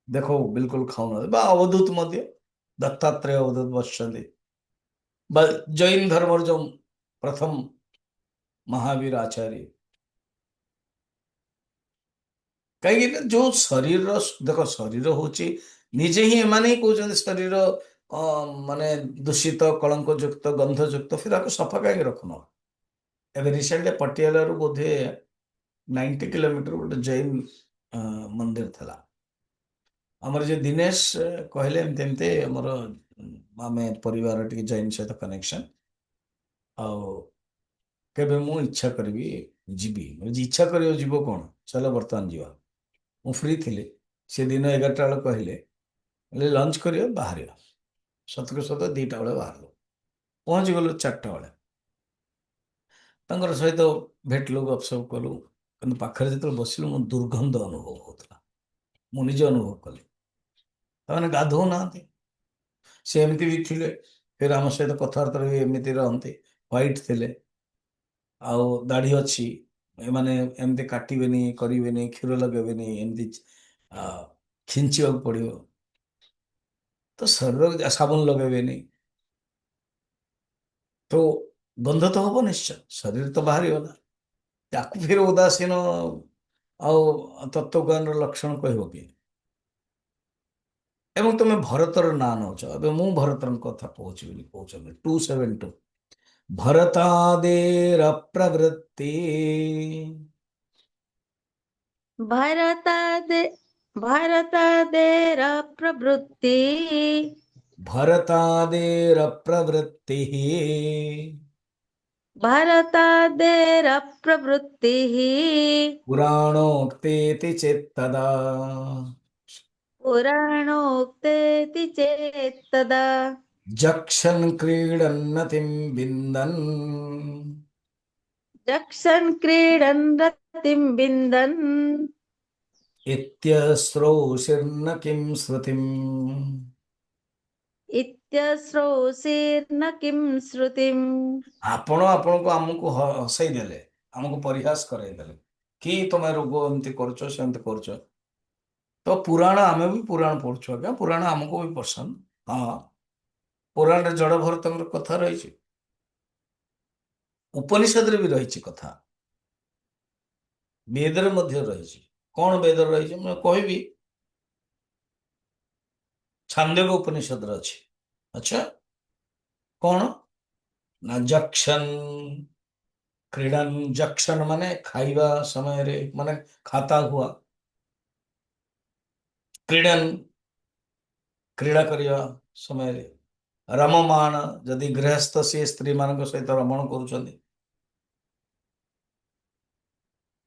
ଦେଖ ବିଲକୁଲ ଖାଉନାହାନ୍ତି ବା ଅବଧୂତ ମଧ୍ୟ ଦତ୍ତାତ୍ରେୟ ଅବଧୂତ ବସିଛନ୍ତି ବା ଜୈନ ଧର୍ମର ଯୋଉ ପ୍ରଥମ ମହାବୀର ଆଚାର୍ଯ୍ୟ କାହିଁକି ନା ଯୋଉ ଶରୀରର ଦେଖ ଶରୀର ହଉଛି ନିଜେ ହିଁ ଏମାନେ ହିଁ କହୁଛନ୍ତି ଶରୀର ମାନେ ଦୂଷିତ କଳଙ୍କ ଯୁକ୍ତ ଗନ୍ଧ ଯୁକ୍ତ ଫିର ଆକୁ ସଫା କାହିଁକି ରଖୁନ ଏବେ ରିସେଣ୍ଟଲି ପଟିଆଲାରୁ ବୋଧେ 90 କିଲୋମିଟର ଗୋଟେ ଜୈନ ମନ୍ଦିର ଥିଲା ଆମର ଯେ ଦିନେଶ କହିଲେ ଏମିତି ଏମିତି ଆମର ଆମେ ପରିବାର ଟିକେ ଜୈନ ସହିତ କନେକ୍ସନ ଆଉ କେବେ ମୁଁ ଇଚ୍ଛା କରିବି ଯିବି ମୁଁ କହିଲି, ଇଚ୍ଛା କରିବ ଯିବ କଣ ଚାଲ ବର୍ତ୍ତମାନ ଯିବା ମୁଁ ଫ୍ରି ଥିଲି ସେ ଦିନ 11ଟା ବେଳେ କହିଲେ ଲଞ୍ଚ କରିବା ବାହାରିବା ସତକୁ ସତ 2ଟା ବେଳେ ବାହାରିଲୁ ପହଞ୍ଚି ଗଲୁ 4ଟା ବେଳେ ତାଙ୍କର ସହିତ ଭେଟିଲୁ ଗପସପ କଲୁ କିନ୍ତୁ ପାଖରେ ଯେତେବେଳେ ବସିଲୁ ମୁଁ ଦୁର୍ଗନ୍ଧ ଅନୁଭବ ହଉଥିଲା ମୁଁ ନିଜେ ଅନୁଭବ କଲି ସେମାନେ ଗାଧଉନାହାନ୍ତି ସେ ଏମିତି ବି ଥିଲେ ଫେର ଆମ ସହିତ କଥାବାର୍ତ୍ତା ବି ଏମିତି ରହନ୍ତି ହ୍ୱାଇଟ୍ ଥିଲେ ଆଉ ଦାଢି ଅଛି ଏମାନେ ଏମିତି କାଟିବେନି କରିବେନି କ୍ଷୀର ଲଗେଇବେନି ଏମିତି ଆ, ଖିଞ୍ଚିବାକୁ ପଡିବ ତ ଶରୀର ସାବୁନ ଲଗେଇବେନି ତ ଗନ୍ଧ ତ ହବ ନିଶ୍ଚୟ, ଶରୀର ତ ବାହାରିଗଲା। ତାକୁ ଫେର ଉଦାସୀନ ଆଉ ତତ୍ଵଜ୍ଞାନର ଲକ୍ଷଣ କହିବ କି? ଏବଂ ତୁମେ ଭରତର ନାଁ ନଉଛ, ଏବେ ମୁଁ ଭରତର କଥା କହୁଛି ବୋଲି କହୁଛନ୍ତି 272। ଭରତାଦେର ପ୍ରବୃତ୍ତି भरतादे भरतादेर प्रवृत्ति भरतादेर प्रवृत्ति भरतादेर प्रवृत्तिः पुराणोक्तेति चेत्तदा पुराणोक्तेति चेत्तदा जक्षन् क्रीडन्नतिं विन्दन् जक्षन् क्रीडन् रतिं विन्दन् इत्यस्रोषिर्न किं श्रुतिम्। इत्यश्रोषेर्न किं श्रुतिम्। ଆପଣ ଆପଣଙ୍କୁ ଆମକୁ ହସେଇ ଦେଲେ, ଆମକୁ ପରିହାସ କରେଇ ଦେଲେ କି ତମେ ରୋଗ ଏମିତି କରୁଛ ସେମିତି କରୁଛ। ତ ପୁରାଣ, ଆମେ ବି ପୁରାଣ ପଢୁଛୁ ଆଜ୍ଞା, ପୁରାଣ ଆମକୁ ବି ପସନ୍ଦ। ହଁ, ପୁରାଣରେ ଜଡ ଭରତଙ୍କର କଥା ରହିଛି, ଉପନିଷଦରେ ବି ରହିଛି କଥା, ବେଦରେ ମଧ୍ୟ ରହିଛି। କଣ ବେଦରେ ରହିଛି ମୁଁ କହିବି, ଛାନ୍ଦୋଗ୍ୟ ଉପନିଷଦରେ ଅଛି। ଆଚ୍ଛା, କଣ ନା ଯକ୍ଷନ୍ କ୍ରୀଡ଼ନ୍, ଯକ୍ଷନ୍ ମାନେ ଖାଇବା ସମୟରେ, ମାନେ ଖାତା ହୁଆ, କ୍ରୀଡ଼ନ୍ କ୍ରୀଡ଼ା କରିବା ସମୟରେ, ରମମାଣ ଯଦି ଗୃହସ୍ଥ ସିଏ ସ୍ତ୍ରୀ ମାନଙ୍କ ସହିତ ରମଣ କରୁଛନ୍ତି,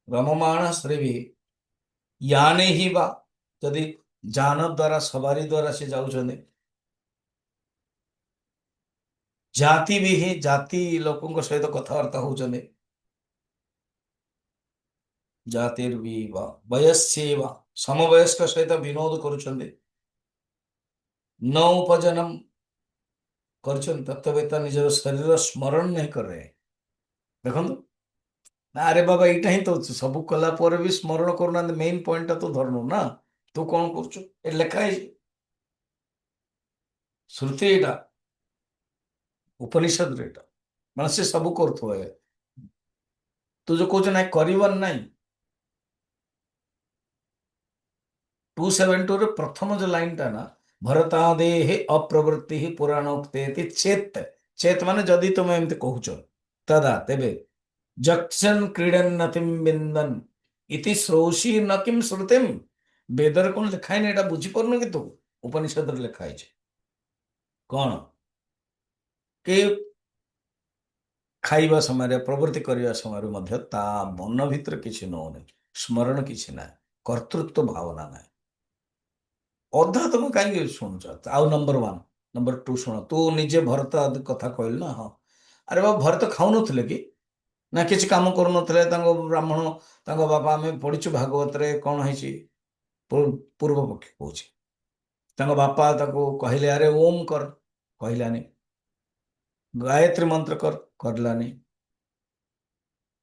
ରମମାଣ ସ୍ତ୍ରୀ ବି ୟାନେ ହି ବା, ଯଦି ଯାନ ଦ୍ଵାରା ସବାରି ଦ୍ଵାରା ସେ ଯାଉଛନ୍ତି, ଜାତି ବି ହିଁ ଜାତି ଲୋକଙ୍କ ସହିତ କଥାବାର୍ତ୍ତା ହଉଛନ୍ତି, ଜାତିର୍ ବି ବା ବୟସ୍ୟେବା ସମବୟସ୍କ ସହିତ ବିନୋଦ କରୁଛନ୍ତି, ନ ଉପଜନମ କରୁଛନ୍ତି ତତ୍ତ୍ୱବେତ୍ତା ନିଜର ଶରୀର ସ୍ମରଣ नहीं कर रहे। ଦେଖନ୍ତୁ, ନା ଆରେ ବାବା ଏଇଟା ହିଁ ତ ଅଛି, ସବୁ କଲା ପରେ ବି ସ୍ମରଣ କରୁନାହାନ୍ତି, ମେଇନ ପଏଣ୍ଟଟା ତୁ ଧରନୁ ନା, ତୁ କଣ କରୁଛୁ? ଏ ଲେଖା ହେଇଛି, ଶ୍ରୁତି ଏଇଟା, ଉପନିଷଦରେ ଏଇଟା, ମାନେ ସେ ସବୁ କରୁଥିବ। ତୁ ଯୋଉ କହୁଛୁ ନାଇଁ କରିବାର ନାଇଁ, 272 ରେ ପ୍ରଥମ ଯୋଉ ଲାଇନଟା ନା, ଭରତାଦେହେ ଅପ୍ରବୃତ୍ତି ପୁରାଣୋକ୍ତେତି ଚେତ୍, ଚେତ୍ ମାନେ ଯଦି ତୁମେ ଏମିତି କହୁଛ, ତଦା ତେବେ ଯକ୍ଷନ୍ କ୍ରୀଡ଼ନ୍ ନତିಂ ବିନ୍ଦନ୍ ଇତି ଶ୍ରୋଷୀ ନ କିಂ ଶ୍ରୁତିମ୍। ବେଦରେ କଣ ଲେଖା ହେଇନି ଏଇଟା ବୁଝିପାରୁନୁ କି ତୁ? ଉପନିଷଦରେ ଲେଖା ହେଇଛି କଣ କି ଖାଇବା ସମୟରେ, ପ୍ରବୃତ୍ତି କରିବା ସମୟରେ ମଧ୍ୟ ତା ମନ ଭିତରେ କିଛି ନଉନି, ସ୍ମରଣ କିଛି ନାହିଁ, କର୍ତ୍ତୃତ୍ୱ ଭାବନା ନାହିଁ। ଅଧା ତମେ କାହିଁକି ଶୁଣୁଛ? ଆଉ ନମ୍ବର ୱାନ୍, ନମ୍ବର ଟୁ ଶୁଣ, ତୁ ନିଜେ ଭରତ କଥା କହିଲୁ ନା, ହଁ। ଆରେ ବାବା, ଭରତ ଖାଉନଥିଲେ କି? ନା କିଛି କାମ କରୁନଥିଲେ? ତାଙ୍କ ବ୍ରାହ୍ମଣ, ତାଙ୍କ ବାପା, ଆମେ ପଢିଛୁ ଭାଗବତରେ କଣ ହେଇଛି, ପୂର୍ବ ପକ୍ଷୀ କହୁଛି, ତାଙ୍କ ବାପା ତାକୁ କହିଲେ ଆରେ ଓମ୍ କର, କହିଲାନି, ଗାୟତ୍ରୀ ମନ୍ତ୍ର କର, କରିଲାନି,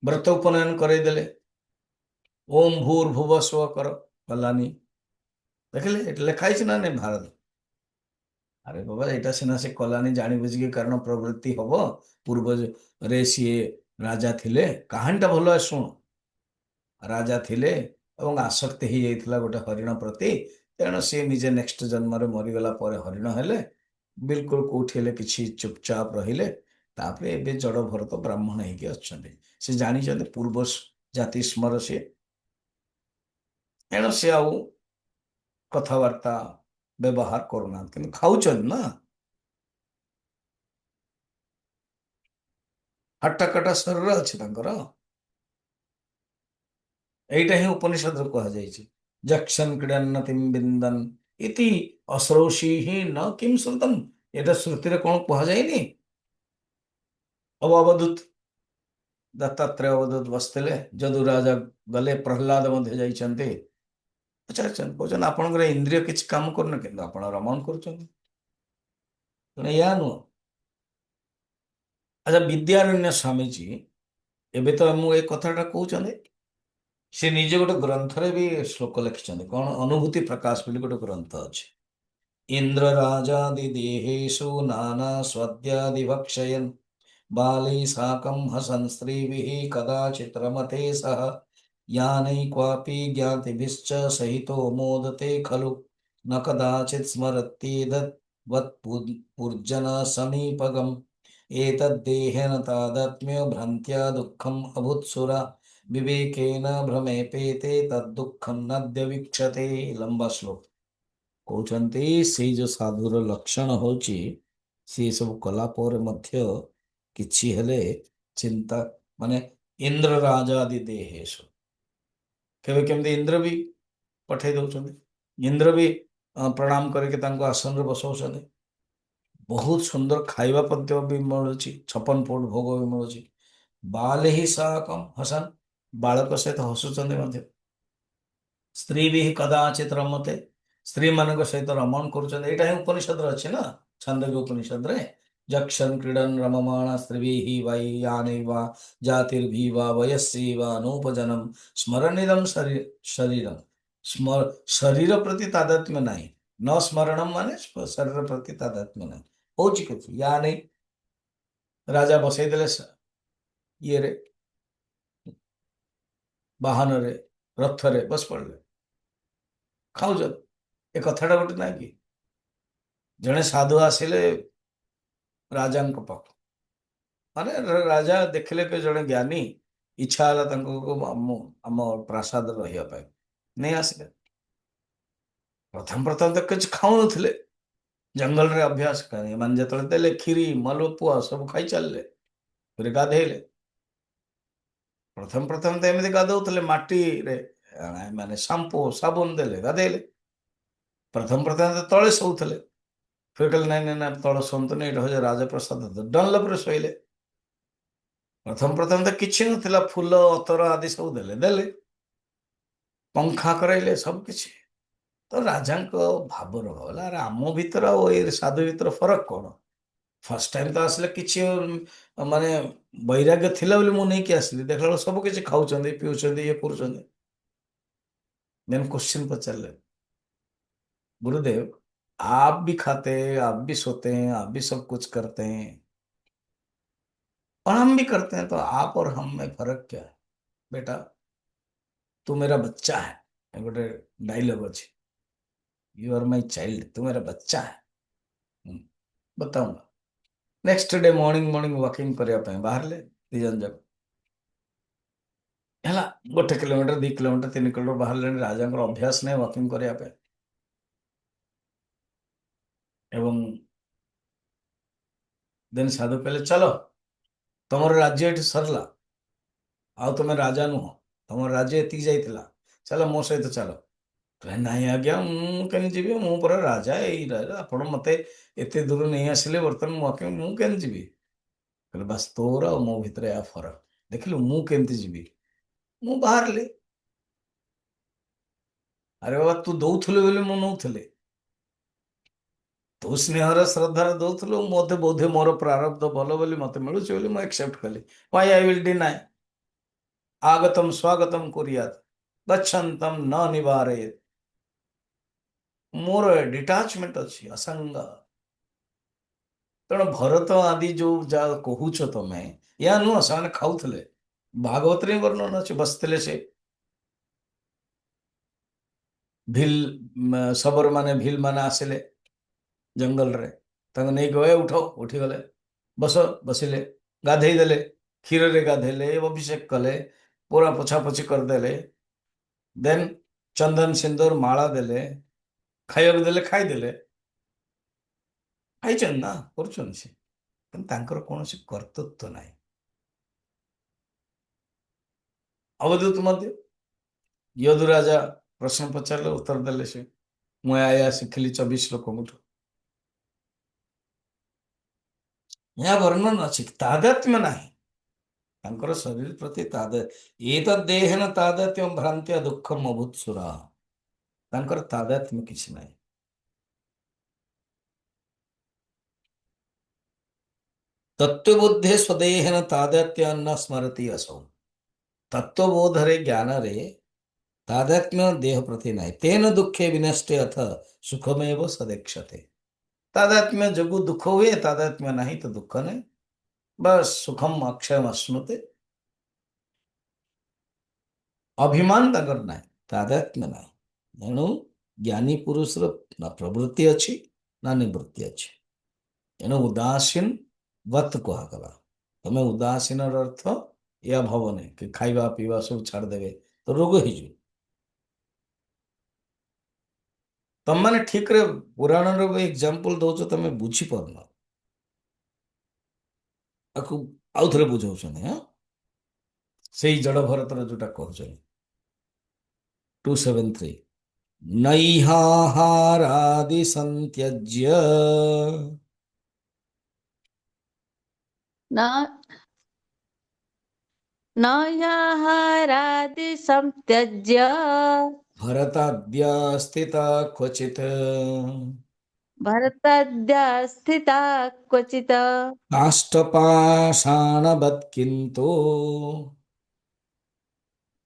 ବ୍ରତ ଉପନୟନ କରେଇଦେଲେ, ଓମ୍ ଭୂର୍ ଭୁବ ସ୍ୱ କର, କଲାନି। ଦେଖିଲେ ଏଠି ଲେଖା ହେଇଛି ନା ନାଇଁ ଭାରତ? ଆରେ ବାବା, ଏଇଟା ସିନା ସେ କଲାନି ଜାଣି ବୁଝିକି, କାରଣ ପ୍ରବୃତ୍ତି ହବ, ପୂର୍ବରେ ସିଏ ରାଜା ଥିଲେ, କାହାଣୀଟା ଭଲ ଶୁଣ। ରାଜା ଥିଲେ ଏବଂ ଆସକ୍ତି ହେଇଯାଇଥିଲା ଗୋଟେ ହରିଣ ପ୍ରତି, ତେଣୁ ସିଏ ନିଜେ ନେକ୍ସଟ ଜନ୍ମରେ ମରିଗଲା ପରେ ହରିଣ ହେଲେ, ବିଲକୁଲ କୋଉଠି ହେଲେ କିଛି ଚୁପଚାପ ରହିଲେ, ତାପରେ ଏବେ ଜଡ ଭରତ ବ୍ରାହ୍ମଣ ହେଇକି ଅଛନ୍ତି। ସେ ଜାଣିଛନ୍ତି ପୂର୍ବ ଜାତି ସ୍ମର ସିଏ, ତେଣୁ ସେ ଆଉ କଥାବାର୍ତ୍ତା ବ୍ୟବହାର କରୁନାହାନ୍ତି, କିନ୍ତୁ ଖାଉଛନ୍ତି ନା, ହଟ୍ଟା କଟା ଶରୀର ଅଛି ତାଙ୍କର। ଏଇଟା ହିଁ ଉପନିଷଦରେ କୁହାଯାଇଛି, ଯକ୍ଷନ୍ କ୍ରୀଡ଼ନ୍ନତିଂ ବିନ୍ଦନ୍ ଇତି ଅଶ୍ରୌଷୀ ହିଁ ନ କିಂ ଶ୍ରୁତମ୍। ଏଟା ଶ୍ରୁତିରେ କଣ କୁହାଯାଇନି? ଆଉ ଅବଧୂତ, ଦତ୍ତାତ୍ରେୟ ଅବଧୂତ ବସିଥିଲେ, ଯଦୁ ରାଜା ଗଲେ, ପ୍ରହ୍ଲାଦ ମଧ୍ୟ ଯାଇଛନ୍ତି। ଆଚ୍ଛା ଆଚ୍ଛା, କହୁଛନ୍ତି ଆପଣଙ୍କର ଇନ୍ଦ୍ରିୟ କିଛି କାମ କରୁନି, କିନ୍ତୁ ଆପଣ ରମଣ କରୁଛନ୍ତି, ତେଣୁ ଏଇଆ ନୁହଁ। ଆଚ୍ଛା, ବିଦ୍ୟାରଣ୍ୟ ସ୍ୱାମୀଜୀ, ଏବେ ତ ମୁଁ ଏ କଥାଟା କହୁଛନ୍ତି, ସେ ନିଜେ ଗୋଟେ ଗ୍ରନ୍ଥରେ ବି ଶ୍ଲୋକ ଲେଖିଛନ୍ତି, କଣ ଅନୁଭୂତି ପ୍ରକାଶ ବୋଲି ଗୋଟେ ଗ୍ରନ୍ଥ ଅଛି। ଇନ୍ଦ୍ର ରାଜାଦି ଦେହେଷୁ ନାନା ସ୍ୱାଦ୍ୟାଦି ଭକ୍ଷୟନ୍ बालै साकं हसन् स्त्रीभिः कदाचित् रमते सः यानै क्वापि ज्ञातिभिश्च सहितो मोदते खलु न कदाचित् स्मरत्येतत् वत्पुर्जनसमीपगम् एतद्देहेन तादात्म्यो भ्रान्त्या दुःखम् अभुत्सुरा विवेकेन भ्रमेपेते तद्दुःखं नद्य वीक्षते। लंबा श्लोक କହୁଛନ୍ତି ସେଇ ଯୋଉ ସାଧୁର ଲକ୍ଷଣ ହଉଛି ସେ ସବୁ କଲା ପରେ ମଧ୍ୟ କିଛି ହେଲେ ଚିନ୍ତା ମାନେ ଇନ୍ଦ୍ର ରାଜା ଆଦି ଦେହେଷୁ କେବେ କେମିତି ଇନ୍ଦ୍ର ବି ପଠେଇ ଦଉଛନ୍ତି ଇନ୍ଦ୍ର ବି ପ୍ରଣାମ କରିକି ତାଙ୍କୁ ଆସନରେ ବସଉଛନ୍ତି ବହୁତ ସୁନ୍ଦର ଖାଇବା ପଦ୍ୟ ବି ମିଳୁଛି 56 ଫୁଟ ଭୋଗ ବି ମିଳୁଛି ବାଲେ ହିଁ ସାକମ୍ ହସନ୍ ବାଳକ ସହିତ ହସୁଛନ୍ତି ମଧ୍ୟ ସ୍ତ୍ରୀ ବି କଦାଚିତ୍ ରମତେ ସ୍ତ୍ରୀ ମାନଙ୍କ ସହିତ ରମଣ କରୁଛନ୍ତି ଏଇଟା ହିଁ ଉପନିଷଦରେ ଅଛି ନା ଛାନ୍ଦୋଗ୍ୟ ଉପନିଷଦରେ ଯକ୍ଷନ୍ କ୍ରୀଡନ୍ ରମମାଣ ସ୍ତ୍ରୀଭିଃ ବୈ ୟାନୈବ ଜାତିର୍ଭି ବା ବୟସ୍ସି ବା ନୂପଜନମ୍ ସ୍ମରଣିଦମ୍ ଶରୀରମ୍ ସ୍ମ ଶରୀର ପ୍ରତି ତାଦାତ୍ମ୍ୟ ନାହିଁ ନ ସ୍ମରଣମ୍ ମାନେ ଶରୀର ପ୍ରତି ତାଦାତ୍ମ୍ୟ ନାହିଁ ହଉଛି କିଛି ୟା ନେଇ ରାଜା ବସେଇ ଦେଲେ ଇଏରେ ବାହନରେ ରଥରେ ବସି ପଡିଲେ ଖାଉଛନ୍ତି ଏ କଥାଟା ଗୋଟେ ନାହିଁ କି ଜଣେ ସାଧୁ ଆସିଲେ ରାଜାଙ୍କ ପାଖ ମାନେ ରାଜା ଦେଖିଲେ କି ଜଣେ ଜ୍ଞାନୀ ଇଚ୍ଛା ହେଲା ତାଙ୍କୁ ଆମ ପ୍ରାସାଦରେ ରହିବା ପାଇଁ ନେଇ ଆସିଲେ ପ୍ରଥମ ପ୍ରଥମ ତ କିଛି ଖାଉନଥିଲେ ଜଙ୍ଗଲରେ ଅଭ୍ୟାସ କରେ ଏମାନେ ଯେତେବେଳେ ଦେଲେ କ୍ଷୀରି ମଲପୁଆ ସବୁ ଖାଇ ଚାଲିଲେ ଫେରେ ଗାଧେଇଲେ ପ୍ରଥମ ପ୍ରଥମ ତ ଏମିତି ଗାଧଉଥିଲେ ମାଟିରେ ମାନେ ସାମ୍ପୁ ସାବୁନ ଦେଲେ ଗାଧେଇଲେ ପ୍ରଥମ ପ୍ରଥମ ତ ତଳେ ଶୋଉଥିଲେ ଫେର କହିଲେ ନାଇଁ ନାଇଁ ନା ତଳେ ଶୁଅନ୍ତୁନି ଏଇଟା ହଉଛି ରାଜପ୍ରସାଦ ଡନଲପରେ ଶୋଇଲେ ପ୍ରଥମ ପ୍ରଥମ ତ କିଛି ନଥିଲା ଫୁଲ ଅତର ଆଦି ସବୁ ଦେଲେ ଦେଲେ ପଙ୍ଖା କରାଇଲେ ସବୁ କିଛି ତ ରାଜାଙ୍କ ଭାବର ହେଲା ଆରେ ଆମ ଭିତରେ ଆଉ ଏ ସାଧୁ ଭିତରେ ଫରକ କଣ ଫାର୍ଷ୍ଟ ଟାଇମ ତ ଆସିଲେ କିଛି ମାନେ ବୈରାଗ୍ୟ ଥିଲା ବୋଲି ମୁଁ ନେଇକି ଆସିଲି ଦେଖିଲା ବେଳକୁ ସବୁ କିଛି ଖାଉଛନ୍ତି ପିଉଛନ୍ତି ଇଏ କରୁଛନ୍ତି ଦେନ୍ क्वेश्चन पचारिଲେ गुरुदेव आप भी खाते हैं आप भी सोते हैं आप भी सब कुछ करते हैं और हम भी करते हैं तो आप और हम में फर्क क्या है बेटा तू मेरा बच्चा है गोटे डायलॉग अच्छी यू आर माई चाइल्ड तू मेरा बच्चा है हम्म, बताऊंगा next day morning morning walking करने ପାଇଁ ବାହାରିଲେ ଦି ଜଣ ଯାକ ହେଲା 1 କିଲୋମିଟର 2 କିଲୋମିଟର 3 କିଲୋମିଟର ବାହାରିଲେଣି ରାଜାଙ୍କର ଅଭ୍ୟାସ ନାହିଁ ୱାକିଂ କରିବା ପାଇଁ ଏବଂ ଦେନ୍ ସାଧୁ କହିଲେ ଚାଲ ତମର ରାଜ୍ୟ ଏଠି ସରିଲା ଆଉ ତମେ ରାଜା ନୁହଁ ତମର ରାଜ୍ୟ ଏତିକି ଯାଇଥିଲା ଚାଲ ମୋ ସହିତ ଚାଲ କହିଲେ ନାଇଁ ଆଜ୍ଞା ମୁଁ କେମିତି ଯିବି ମୁଁ ପରା ରାଜା ଏଇ ରାଜା ଆପଣ ମତେ ଏତେ ଦୂର ନେଇ ଆସିଲେ ବର୍ତ୍ତମାନ ମୁଁ କେମିତି ଯିବି କହିଲେ ବାସ୍ ତୋର ଆଉ ମୋ ଭିତରେ ଏହା ଫରକ ଦେଖିଲୁ ମୁଁ କେମିତି ଯିବି ମୁଁ ବାହାରିଲି ଆରେ ବାବା ତୁ ଦଉଥିଲୁ ବୋଲି ମୁଁ ନଉଥିଲି ତୁ ସ୍ନେହର ଶ୍ରଦ୍ଧାରେ ଦଉଥିଲୁ ମତେ ବୋଧେ ମୋର ପ୍ରାରବ୍ଧ ଭଲ ବୋଲି ମତେ ମିଳୁଛି ବୋଲି ମୁଁ ଆକ୍ସେପ୍ଟ କଲି why I will deny आगतम स्वागतम कुरियात गच्छन्तम न निवारयेत ମୋର ଡିଟାଚମେଣ୍ଟ ଅଛି ଅସଙ୍ଗ ତେଣୁ ଭରତ ଆଦି ଯୋଉ ଯାହା କହୁଛ ତମେ ୟା ନୁହଁ ସେମାନେ ଖାଉଥିଲେ ଭାଗବତରେ ହିଁ ବର୍ଣ୍ଣନା ଅଛି ବସିଥିଲେ ସେ ଶବର ମାନେ ଭିଲ ମାନେ ଆସିଲେ ଜଙ୍ଗଲରେ ତାଙ୍କୁ ନେଇକି ଉଠ ଉଠିଗଲେ ବସ ବସିଲେ ଗାଧେଇ ଦେଲେ କ୍ଷୀରରେ ଗାଧେଇଲେ ଅଭିଷେକ କଲେ ପୁରା ପୋଛାପୋଛି କରିଦେଲେ ଦେନ୍ ଚନ୍ଦନ ସିନ୍ଦୁର ମାଳା ଦେଲେ ଖାଇବାକୁ ଦେଲେ ଖାଇଦେଲେ ଖାଇଛନ୍ତି ନା କରୁଛନ୍ତି ସେ କିନ୍ତୁ ତାଙ୍କର କୌଣସି କର୍ତ୍ତୃତ୍ୱ ନାହିଁ ଅବଧୂତ ମଧ୍ୟ ଯଦୁ ରାଜା ପ୍ରଶ୍ନ ପଚାରିଲେ ଉତ୍ତର ଦେଲେ ସେ ମୁଁ ଏହା ଶିଖିଲି 24 ଲୋକଙ୍କଠୁ ଏହା ବର୍ଣ୍ଣନା ଅଛି ତାଦାତ୍ମ୍ୟ ନାହିଁ ତାଙ୍କର ଶରୀର ପ୍ରତି ଏତଦ୍ ଦେହେନ ତାଦାତ୍ମ୍ୟ ଭ୍ରାନ୍ତ୍ୟା ଦୁଃଖମ ଅଭୁତ୍ସୁରା ତାଙ୍କର ତାଦାତ୍ମ୍ୟ କିଛି ନାହିଁ ତତ୍ତ୍ୱବୋଧେ ସ୍ୱଦେହେନ ତାଦାତ୍ମ୍ୟ ନ ସ୍ମରତି असौ ତତ୍ତ୍ୱବୋଧରେ ଜ୍ଞାନରେ तादात्म्य देह प्रति नहीं तेन दुखे विनष्टे अथ सुखमेव सदेक्षते तादात्म्य जगु दुख हुए तादात्म्य नहीं तो दुख नहीं बस सुखम अक्षय अश्नुते अभिमान ତାଙ୍କର ନାହିଁ ତାଦାତ୍ମ୍ୟ ନାହିଁ ତେଣୁ ଜ୍ଞାନୀ ପୁରୁଷର ନା ପ୍ରବୃତ୍ତି ଅଛି ନା ନିବୃତ୍ତି ଅଛି ତେଣୁ ଉଦାସୀନ ବତ୍ କୁହାଗଲା ତମେ ଉଦାସୀନର ଅର୍ଥ ଏହା ଭାବନି କି ଖାଇବା ପିଇବା ସବୁ ଛାଡ଼ିଦେବେ ତ ରୋଗ ହେଇଯିବ ତମମାନେ ଠିକରେ ପୁରାଣର ଏକ୍ଜାମ୍ପଲ ଦଉଛ ତମେ ବୁଝିପାରୁନ ଆକୁ ଆଉଥରେ ବୁଝାଉଛନ୍ତି ହଁ ସେଇ ଜଡ଼ ଭରତର ଯୋଉଟା କହୁଛନ୍ତି 273 नैहाहारादि संत्यज्य न न ह्याहारादि संत्यज्य भरताद्य स्थिता क्वचित् भरतद्या स्थिता क्वचित् काष्ठपाषाणवत् किन्तु